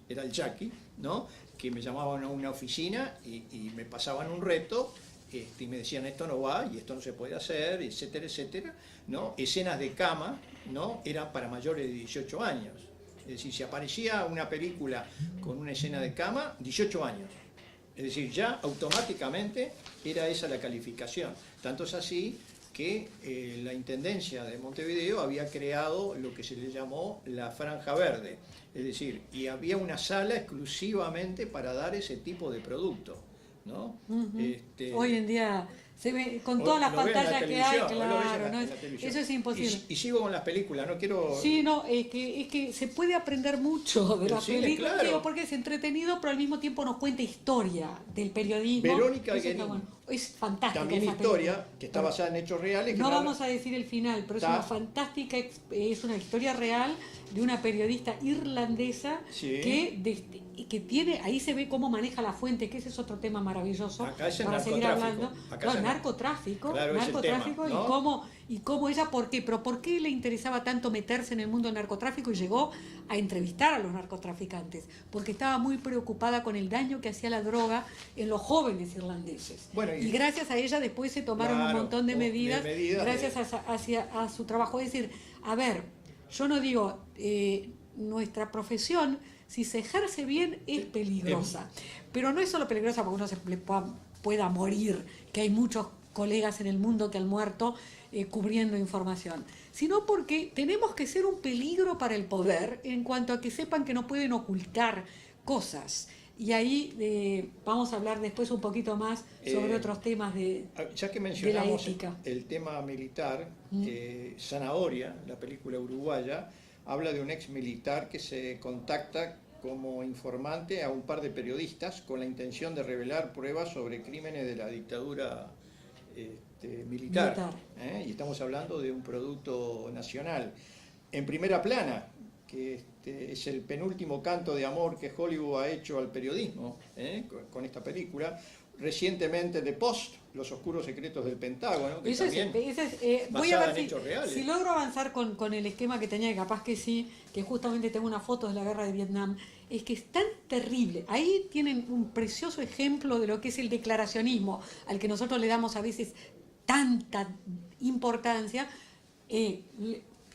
B: era el Jackie, ¿no? Que me llamaban a una oficina y me pasaban un reto, y me decían esto no va y esto no se puede hacer, etcétera, etcétera, ¿no? Escenas de cama, ¿no? Eran para mayores de 18 años. Es decir, si aparecía una película con una escena de cama, 18 años. Es decir, ya automáticamente era esa la calificación. Tanto es así que la Intendencia de Montevideo había creado lo que se le llamó la Franja Verde. Es decir, y había una sala exclusivamente para dar ese tipo de producto, ¿no?
A: Hoy en día se ve con todas las pantallas que hay, claro, ¿no?
B: en la televisión.
A: Eso es imposible.
B: Y sigo con las películas, no quiero...
A: Sí, no, es que se puede aprender mucho de las
B: cine,
A: películas,
B: claro.
A: digo, porque es entretenido, pero al mismo tiempo nos cuenta historia del periodismo.
B: Verónica
A: Eso está
B: Guerin.
A: bueno. Es fantástica
B: También
A: esa
B: historia,
A: película.
B: que está basada en hechos reales. Que
A: No vamos a decir el final, pero es
B: Está.
A: una fantástica, es una historia real de una periodista irlandesa
B: Sí.
A: que tiene, ahí se ve cómo maneja la fuente, que ese es otro tema maravilloso
B: Acá es el
A: para seguir
B: narcotráfico.
A: hablando.
B: Acá
A: No,
B: es el
A: narcotráfico,
B: Claro, es el
A: narcotráfico
B: tema, ¿no?
A: y cómo ella, ¿por qué? Pero ¿por qué le interesaba tanto meterse en el mundo del narcotráfico y llegó a entrevistar a los narcotraficantes? Porque estaba muy preocupada con el daño que hacía la droga en los jóvenes irlandeses.
B: Bueno,
A: y gracias a ella después se tomaron un
B: Claro,
A: montón de
B: de
A: medidas,
B: medidas
A: gracias a su trabajo. Es decir, a ver, yo no digo, nuestra profesión, si se ejerce bien, es peligrosa. Pero no es solo peligrosa porque uno pueda morir, que hay muchos colegas en el mundo que han muerto cubriendo información, sino porque tenemos que ser un peligro para el poder en cuanto a que sepan que no pueden ocultar cosas. Y ahí vamos a hablar después un poquito más sobre otros temas
B: Ya que
A: de la
B: mencionamos
A: ética.
B: el tema militar, Zanahoria, la película uruguaya, habla de un ex militar que se contacta como informante a un par de periodistas con la intención de revelar pruebas sobre crímenes de la dictadura militar. Y estamos hablando de un producto nacional. En primera plana, que es el penúltimo canto de amor que Hollywood ha hecho al periodismo con esta película. Recientemente The Post, Los oscuros secretos del Pentágono, que
A: Eso
B: también
A: voy a ver
B: en hechos reales.
A: si logro avanzar con el esquema que tenía, y capaz que sí, que justamente tengo una foto de la guerra de Vietnam, es que es tan terrible. Ahí tienen un precioso ejemplo de lo que es el declaracionismo, al que nosotros le damos a veces tanta importancia.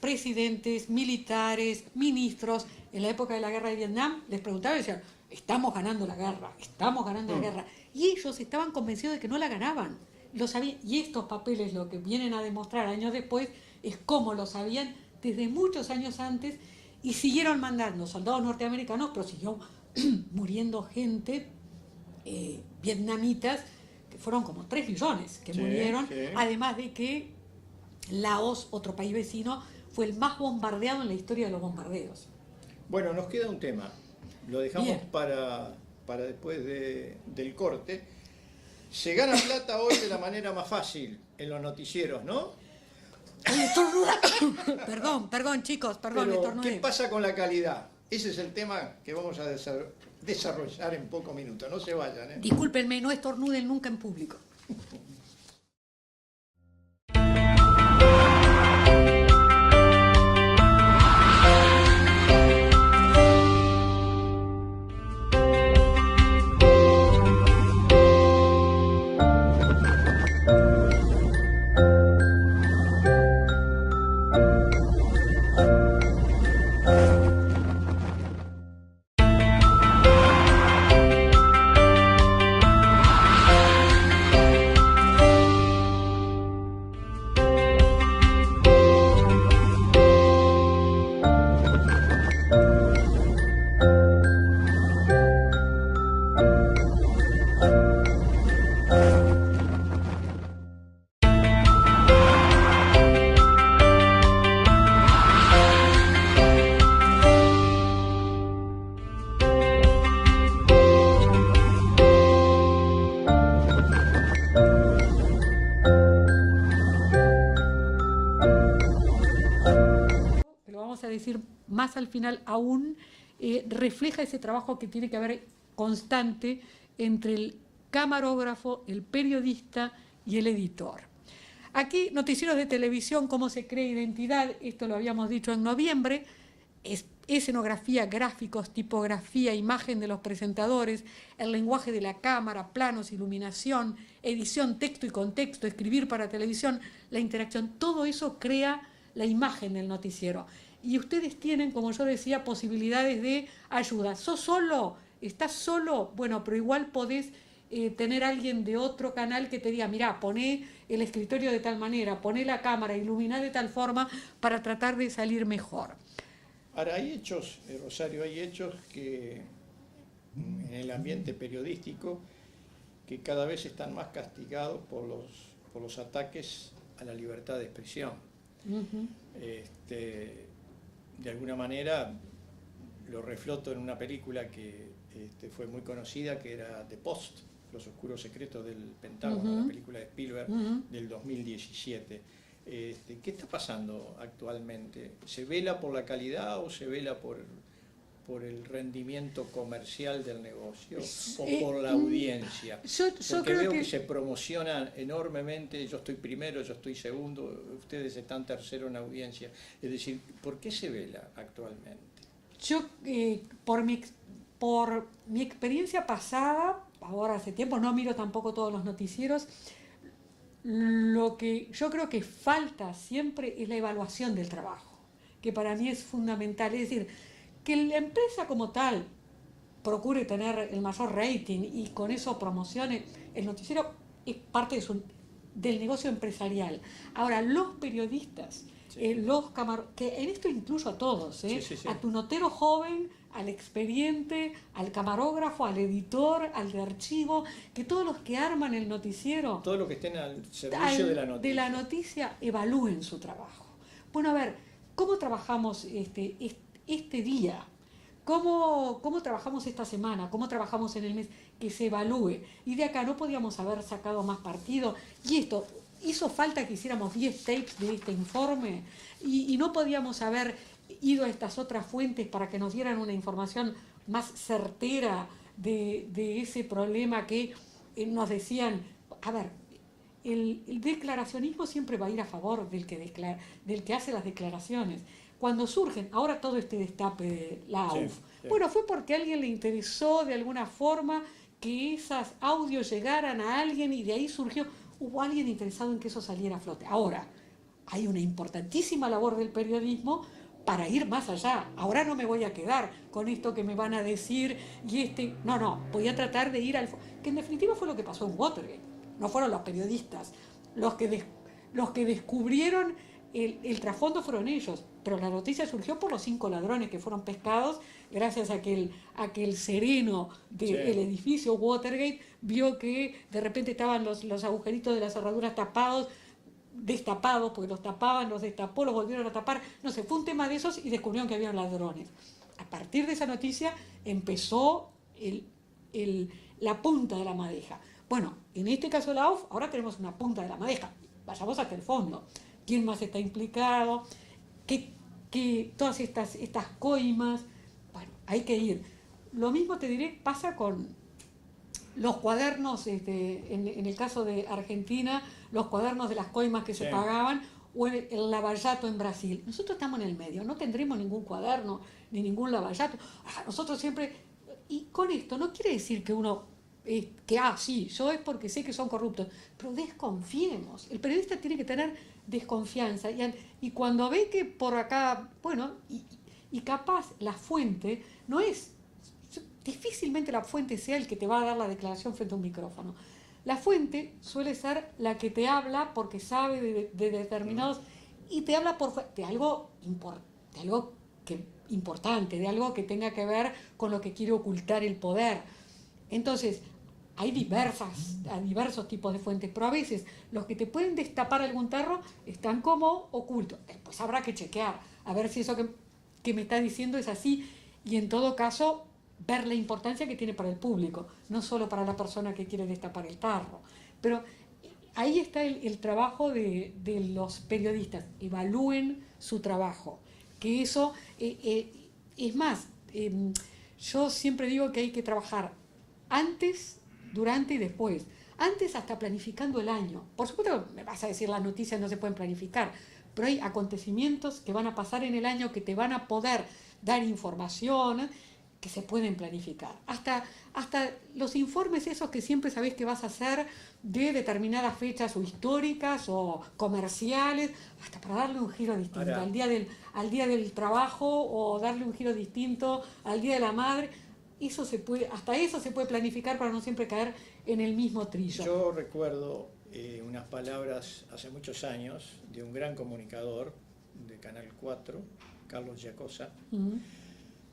A: Presidentes, militares, ministros, en la época de la guerra de Vietnam, les preguntaban y decían, estamos ganando la guerra, estamos ganando la guerra. Y ellos estaban convencidos de que no la ganaban. Lo sabían. Y estos papeles lo que vienen a demostrar años después es cómo lo sabían desde muchos años antes y siguieron mandando soldados norteamericanos, pero siguió muriendo gente, vietnamitas, que fueron como 3 millones que murieron, además de que Laos, otro país vecino, fue el más bombardeado en la historia de los bombardeos.
B: Bueno, nos queda un tema, lo dejamos
A: Bien.
B: para después del corte. Se gana plata hoy de la manera más fácil en los noticieros, ¿no?
A: Oye, estornuda. Perdón, chicos, perdón,
B: Pero,
A: estornudé.
B: ¿qué pasa con la calidad? Ese es el tema que vamos a desarrollar en pocos minutos. No se vayan, ¿eh?
A: Discúlpenme, no estornuden nunca en público. decir más al final aún, refleja ese trabajo que tiene que haber constante entre el camarógrafo, el periodista y el editor. Aquí, noticieros de televisión, cómo se crea identidad, esto lo habíamos dicho en noviembre, es escenografía, gráficos, tipografía, imagen de los presentadores, el lenguaje de la cámara, planos, iluminación, edición, texto y contexto, escribir para televisión, la interacción, todo eso crea la imagen del noticiero. Y ustedes tienen, como yo decía, posibilidades de ayuda. ¿Sos solo? ¿Estás solo? Bueno, pero igual podés tener alguien de otro canal que te diga, mirá, poné el escritorio de tal manera, poné la cámara, iluminá de tal forma para tratar de salir mejor.
B: Ahora, hay hechos, Rosario, hay hechos que en el ambiente periodístico que cada vez están más castigados por los ataques a la libertad de expresión.
A: Uh-huh.
B: De alguna manera lo refloto en una película que fue muy conocida, que era The Post, Los oscuros secretos del Pentágono,
A: Uh-huh.
B: la película de Spielberg
A: Uh-huh.
B: del 2017. ¿Qué está pasando actualmente? ¿Se vela por la calidad o se vela por el rendimiento comercial del negocio o por la audiencia? Porque veo que se promociona enormemente, yo estoy primero, yo estoy segundo, ustedes están tercero en audiencia. Es decir, ¿por qué se vela actualmente?
A: Yo, por mi experiencia pasada, ahora hace tiempo, no miro tampoco todos los noticieros, lo que yo creo que falta siempre es la evaluación del trabajo, que para mí es fundamental. Es decir, que la empresa como tal procure tener el mayor rating y con eso promocione el noticiero, es parte del negocio empresarial. Ahora, los periodistas, sí, que en esto incluyo a todos, sí, sí, sí, a tu notero joven, al expediente, al camarógrafo, al editor, al de archivo, que todos los que arman el noticiero,
B: todos los que estén al servicio de la noticia,
A: evalúen su trabajo. Bueno, a ver, ¿cómo trabajamos este día? ¿Cómo trabajamos esta semana? ¿Cómo trabajamos en el mes? Que se evalúe. Y de acá no podíamos haber sacado más partido. Y esto, hizo falta que hiciéramos 10 tapes de este informe y no podíamos haber ido a estas otras fuentes para que nos dieran una información más certera de ese problema que nos decían. A ver, el declaracionismo siempre va a ir a favor del que hace las declaraciones. Cuando surgen, ahora todo este destape de la AUF, sí, sí, bueno, fue porque a alguien le interesó de alguna forma que esos audios llegaran a alguien y de ahí hubo alguien interesado en que eso saliera a flote. Ahora, hay una importantísima labor del periodismo para ir más allá. Ahora no me voy a quedar con esto que me van a decir no, voy a tratar de ir que en definitiva fue lo que pasó en Watergate. No fueron los periodistas los que descubrieron el trasfondo, fueron ellos, pero la noticia surgió por los 5 ladrones que fueron pescados gracias a que el sereno del edificio Watergate vio que de repente estaban los agujeritos de las cerraduras destapados, porque los tapaban, los destapó, los volvieron a tapar, no sé, fue un tema de esos y descubrieron que había ladrones. A partir de esa noticia empezó la punta de la madeja. Bueno, en este caso de la AUF, ahora tenemos una punta de la madeja, vayamos hasta el fondo. ¿Quién más está implicado? ¿Qué todas estas coimas? Bueno, hay que ir. Lo mismo te diré, pasa con los cuadernos, en el caso de Argentina, los cuadernos de las coimas que se pagaban, o el lavallato en Brasil. Nosotros estamos en el medio, no tendremos ningún cuaderno, ni ningún lavallato. Nosotros siempre... Y con esto no quiere decir que uno... sí, yo es porque sé que son corruptos, pero desconfiemos. El periodista tiene que tener desconfianza y cuando ve que por acá, bueno, y capaz la fuente no es, difícilmente la fuente sea el que te va a dar la declaración frente a un micrófono. La fuente suele ser la que te habla porque sabe de determinados y te habla de algo importante, de algo que tenga que ver con lo que quiere ocultar el poder. Entonces, hay diversos tipos de fuentes, pero a veces los que te pueden destapar algún tarro están como ocultos. Después habrá que chequear, a ver si eso que me está diciendo es así, y en todo caso, ver la importancia que tiene para el público, no solo para la persona que quiere destapar el tarro. Pero ahí está el trabajo de los periodistas, evalúen su trabajo. que eso, es más, yo siempre digo que hay que trabajar antes, durante y después. Antes hasta planificando el año. Por supuesto, me vas a decir, las noticias no se pueden planificar, pero hay acontecimientos que van a pasar en el año que te van a poder dar información que se pueden planificar. Hasta los informes esos que siempre sabés que vas a hacer de determinadas fechas o históricas o comerciales, hasta para darle un giro distinto
B: Ahora,
A: al día del trabajo o darle un giro distinto al Día de la Madre. Eso se puede, hasta eso se puede planificar para no siempre caer en el mismo trillo.
B: yo recuerdo unas palabras hace muchos años de un gran comunicador de Canal 4, Carlos Giacosa,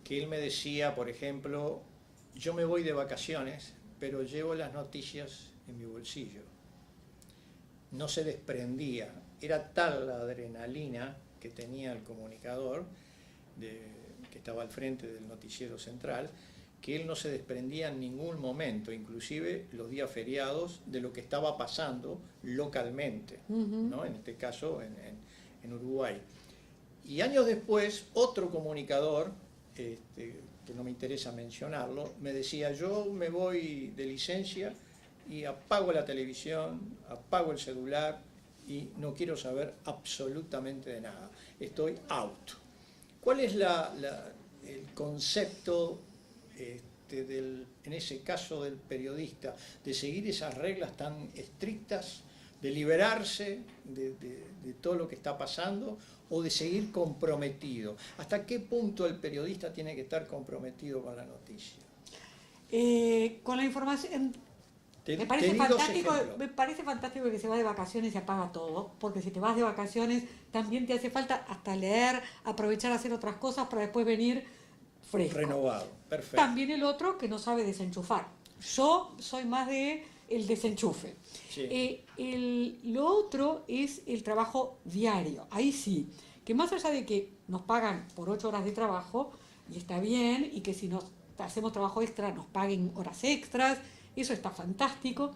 B: que él me decía, por ejemplo, yo me voy de vacaciones, pero llevo las noticias en mi bolsillo. No se desprendía. Era tal la adrenalina que tenía el comunicador, que estaba al frente del noticiero central, que él no se desprendía en ningún momento, inclusive los días feriados, de lo que estaba pasando localmente, ¿no? En este caso en Uruguay. Y años después, otro comunicador, que no me interesa mencionarlo, me decía, yo me voy de licencia y apago la televisión, apago el celular y no quiero saber absolutamente de nada, estoy out. ¿Cuál es el concepto en ese caso del periodista, de seguir esas reglas tan estrictas, de liberarse de todo lo que está pasando o de seguir comprometido? ¿Hasta qué punto el periodista tiene que estar comprometido con la noticia?
A: Con la información, me parece fantástico que se va de vacaciones y se apaga todo, porque si te vas de vacaciones también te hace falta hasta leer, aprovechar a hacer otras cosas para después venir fresco.
B: Renovado, perfecto.
A: También el otro que no sabe desenchufar. Yo soy más de el desenchufe.
B: Sí.
A: Lo otro es el trabajo diario. Ahí sí, que más allá de que nos pagan por 8 horas de trabajo, y está bien, y que si nos hacemos trabajo extra nos paguen horas extras, eso está fantástico,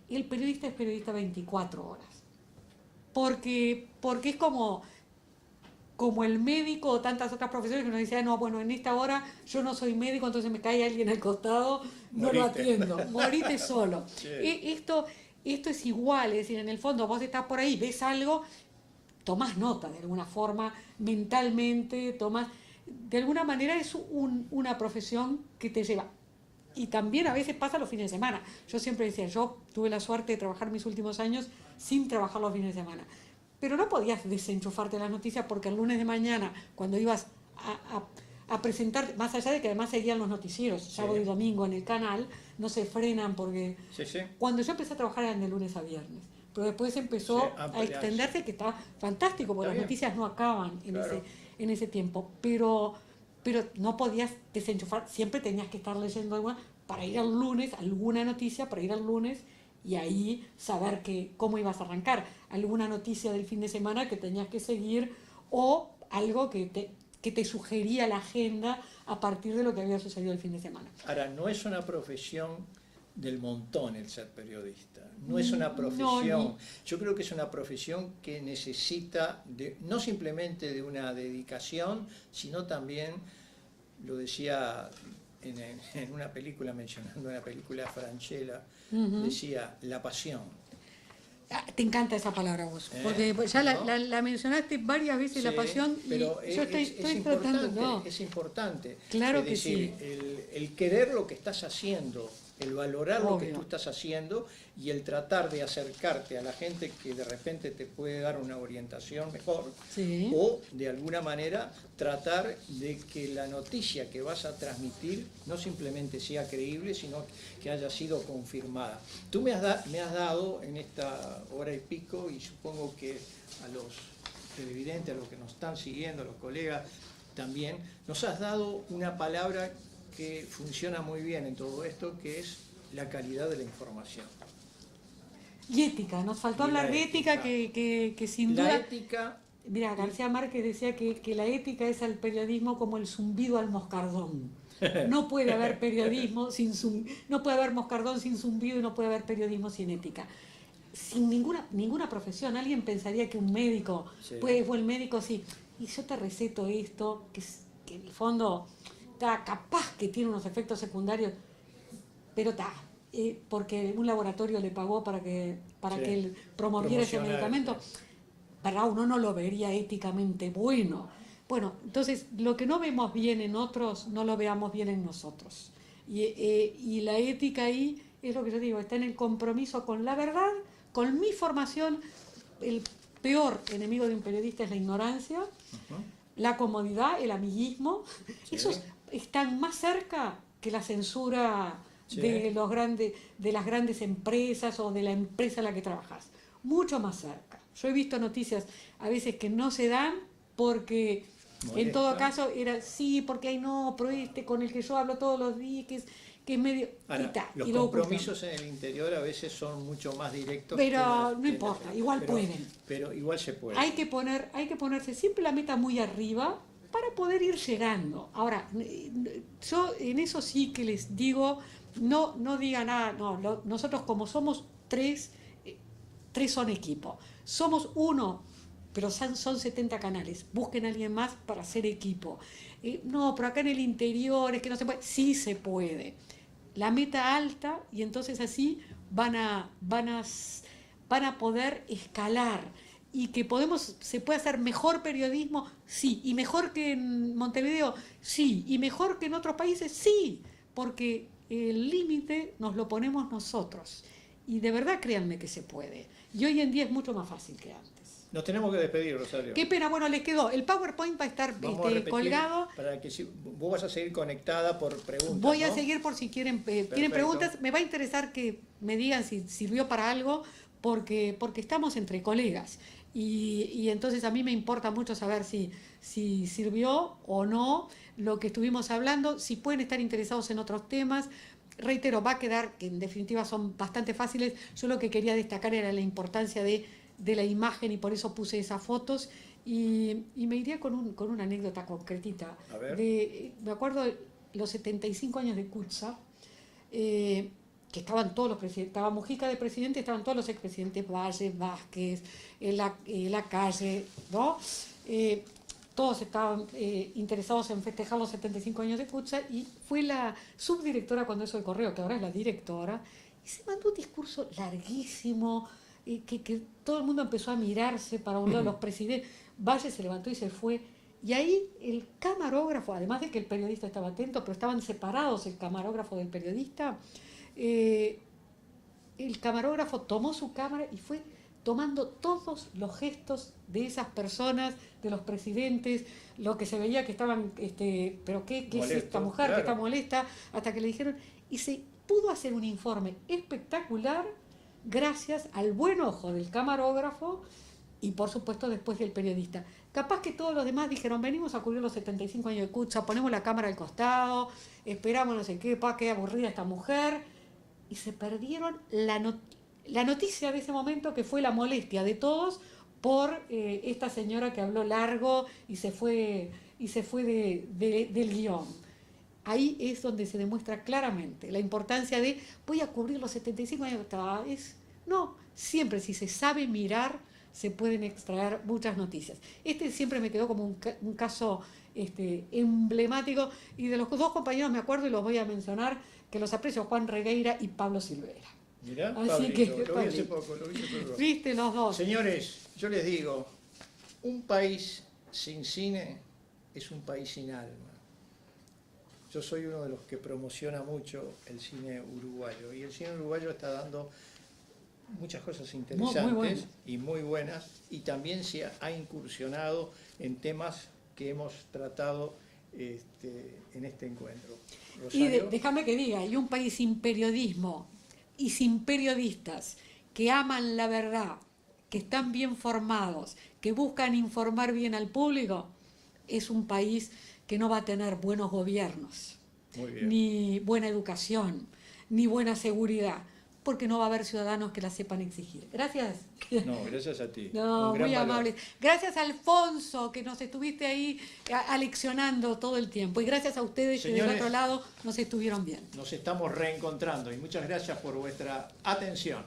A: el periodista es periodista 24 horas. Porque es como el médico o tantas otras profesiones que nos decían, no, bueno, en esta hora yo no soy médico, entonces me cae alguien al costado, no lo atiendo, morite solo.
B: Sí.
A: Esto es igual, es decir, en el fondo vos estás por ahí, ves algo, tomás nota de alguna forma, mentalmente, de alguna manera es una profesión que te lleva. Y también a veces pasa los fines de semana. Yo siempre decía, yo tuve la suerte de trabajar mis últimos años sin trabajar los fines de semana. Pero no podías desenchufarte las noticias porque el lunes de mañana, cuando ibas a presentar, más allá de que además seguían los noticieros, sábado y domingo en el canal, no se frenan porque...
B: Sí, sí.
A: Cuando yo empecé a trabajar eran de lunes a viernes, pero después empezó a extenderse, que está fantástico, porque las noticias no acaban en ese tiempo, pero no podías desenchufar, siempre tenías que estar leyendo alguna, para ir al lunes, alguna noticia, para ir al lunes y ahí saber cómo ibas a arrancar, alguna noticia del fin de semana que tenías que seguir o algo que te sugería la agenda a partir de lo que había sucedido el fin de semana.
B: Ahora, no es una profesión del montón el ser periodista, no es una profesión, yo creo que es una profesión que necesita no simplemente de una dedicación, sino también, lo decía en una película, mencionando una película de Francella, decía, la pasión.
A: Te encanta esa palabra vos, porque ya
B: ¿no?
A: la mencionaste varias veces, sí, la pasión,
B: pero
A: y yo estoy tratando, ¿no?
B: Es importante.
A: Claro
B: es
A: que
B: decir,
A: sí.
B: El querer lo que estás haciendo, el valorar
A: Obvio.
B: lo que tú estás haciendo y el tratar de acercarte a la gente que de repente te puede dar una orientación mejor,
A: Sí.
B: o de alguna manera tratar de que la noticia que vas a transmitir no simplemente sea creíble, sino que haya sido confirmada. Tú me has dado en esta hora y pico, y supongo que a los televidentes, a los que nos están siguiendo, a los colegas también, nos has dado una palabra que funciona muy bien en todo esto, que es la calidad de la información.
A: Y ética, nos faltó hablar de ética, que sin duda...
B: La ética...
A: Mira, García Márquez decía que la ética es al periodismo como el zumbido al moscardón. No puede haber periodismo no puede haber moscardón sin zumbido y no puede haber periodismo sin ética. Sin ninguna profesión. Alguien pensaría que un médico,
B: Sí.
A: pues el médico sí. y yo te receto esto, que en el fondo está capaz que tiene unos efectos secundarios, pero está, porque un laboratorio le pagó para que él promoviera ese medicamento, para uno no lo vería éticamente bueno. Bueno, entonces lo que no vemos bien en otros, no lo veamos bien en nosotros. Y la ética ahí es lo que yo digo, está en el compromiso con la verdad, con mi formación. El peor enemigo de un periodista es la ignorancia, la comodidad, el amiguismo. Sí. Esos están más cerca que la censura de las grandes empresas o de la empresa en la que trabajas. Mucho más cerca. Yo he visto noticias a veces que no se dan porque en todo caso era sí, porque hay no, pero con el que yo hablo todos los días, que es medio...
B: Ahora, los compromisos en el interior a veces son mucho más directos.
A: Pero no importa, igual pueden.
B: Pero igual se puede.
A: Hay que ponerse siempre la meta muy arriba para poder ir llegando. Ahora, yo en eso sí que les digo, no digan nada, no, nosotros como somos tres son equipo. Somos uno, pero son 70 canales. Busquen a alguien más para hacer equipo. No, pero acá en el interior es que no se puede. Sí se puede. La meta alta y entonces así van a poder escalar y que se puede hacer mejor periodismo, sí, y mejor que en Montevideo, sí, y mejor que en otros países, sí, porque el límite nos lo ponemos nosotros y de verdad créanme que se puede y hoy en día es mucho más fácil que antes.
B: Nos tenemos que despedir, Rosario.
A: Qué pena, bueno, les quedó. El PowerPoint va a estar colgado.
B: Para que vos vas a seguir conectada por preguntas.
A: Voy a seguir por si quieren preguntas. Me va a interesar que me digan si sirvió para algo, porque estamos entre colegas. Y entonces a mí me importa mucho saber si sirvió o no lo que estuvimos hablando, si pueden estar interesados en otros temas. Reitero, va a quedar, que en definitiva son bastante fáciles. Yo lo que quería destacar era la importancia de la imagen y por eso puse esas fotos y me iría con una anécdota concretita.
B: A ver.
A: Me acuerdo de los 75 años de Kutza, que estaban todos los presidentes, estaba Mujica de presidente, estaban todos los expresidentes, Valle, Vázquez, la Calle, ¿no? Todos estaban interesados en festejar los 75 años de Kutza y fue la subdirectora cuando eso del Correo, que ahora es la directora, y se mandó un discurso larguísimo, que todo el mundo empezó a mirarse para uno de los presidentes. Valle se levantó y se fue. Y ahí el camarógrafo, además de que el periodista estaba atento, pero estaban separados el camarógrafo del periodista, el camarógrafo tomó su cámara y fue tomando todos los gestos de esas personas, de los presidentes, lo que se veía que estaban, pero ¿qué es esta mujer claro, que está molesta? Hasta que le dijeron, y se pudo hacer un informe espectacular gracias al buen ojo del camarógrafo y por supuesto después del periodista. Capaz que todos los demás dijeron, venimos a cubrir los 75 años de Kutza, ponemos la cámara al costado, esperamos no sé qué, qué aburrida esta mujer, y se perdieron la noticia de ese momento, que fue la molestia de todos por esta señora que habló largo y se fue del guión. Ahí es donde se demuestra claramente la importancia de voy a cubrir los 75 años. No, siempre si se sabe mirar se pueden extraer muchas noticias. Siempre me quedó como un caso emblemático y de los dos compañeros me acuerdo y los voy a mencionar que los aprecio, Juan Regueira y Pablo Silvera.
B: Mirá,
A: así
B: Pablito,
A: que
B: lo vi hace poco,
A: Viste los dos.
B: Señores, yo les digo, un país sin cine es un país sin alma. Yo soy uno de los que promociona mucho el cine uruguayo y el cine uruguayo está dando muchas cosas interesantes y muy buenas y también se ha incursionado en temas que hemos tratado en este encuentro.
A: Rosario. Y déjame que diga, y un país sin periodismo y sin periodistas que aman la verdad, que están bien formados, que buscan informar bien al público, es un país que no va a tener buenos gobiernos, ni buena educación, ni buena seguridad, porque no va a haber ciudadanos que la sepan exigir. Gracias.
B: No, gracias a ti.
A: No, muy amables. Gracias a Alfonso, que nos estuviste ahí aleccionando todo el tiempo. Y gracias a ustedes, señores, que del otro lado nos estuvieron viendo.
B: Nos estamos reencontrando y muchas gracias por vuestra atención.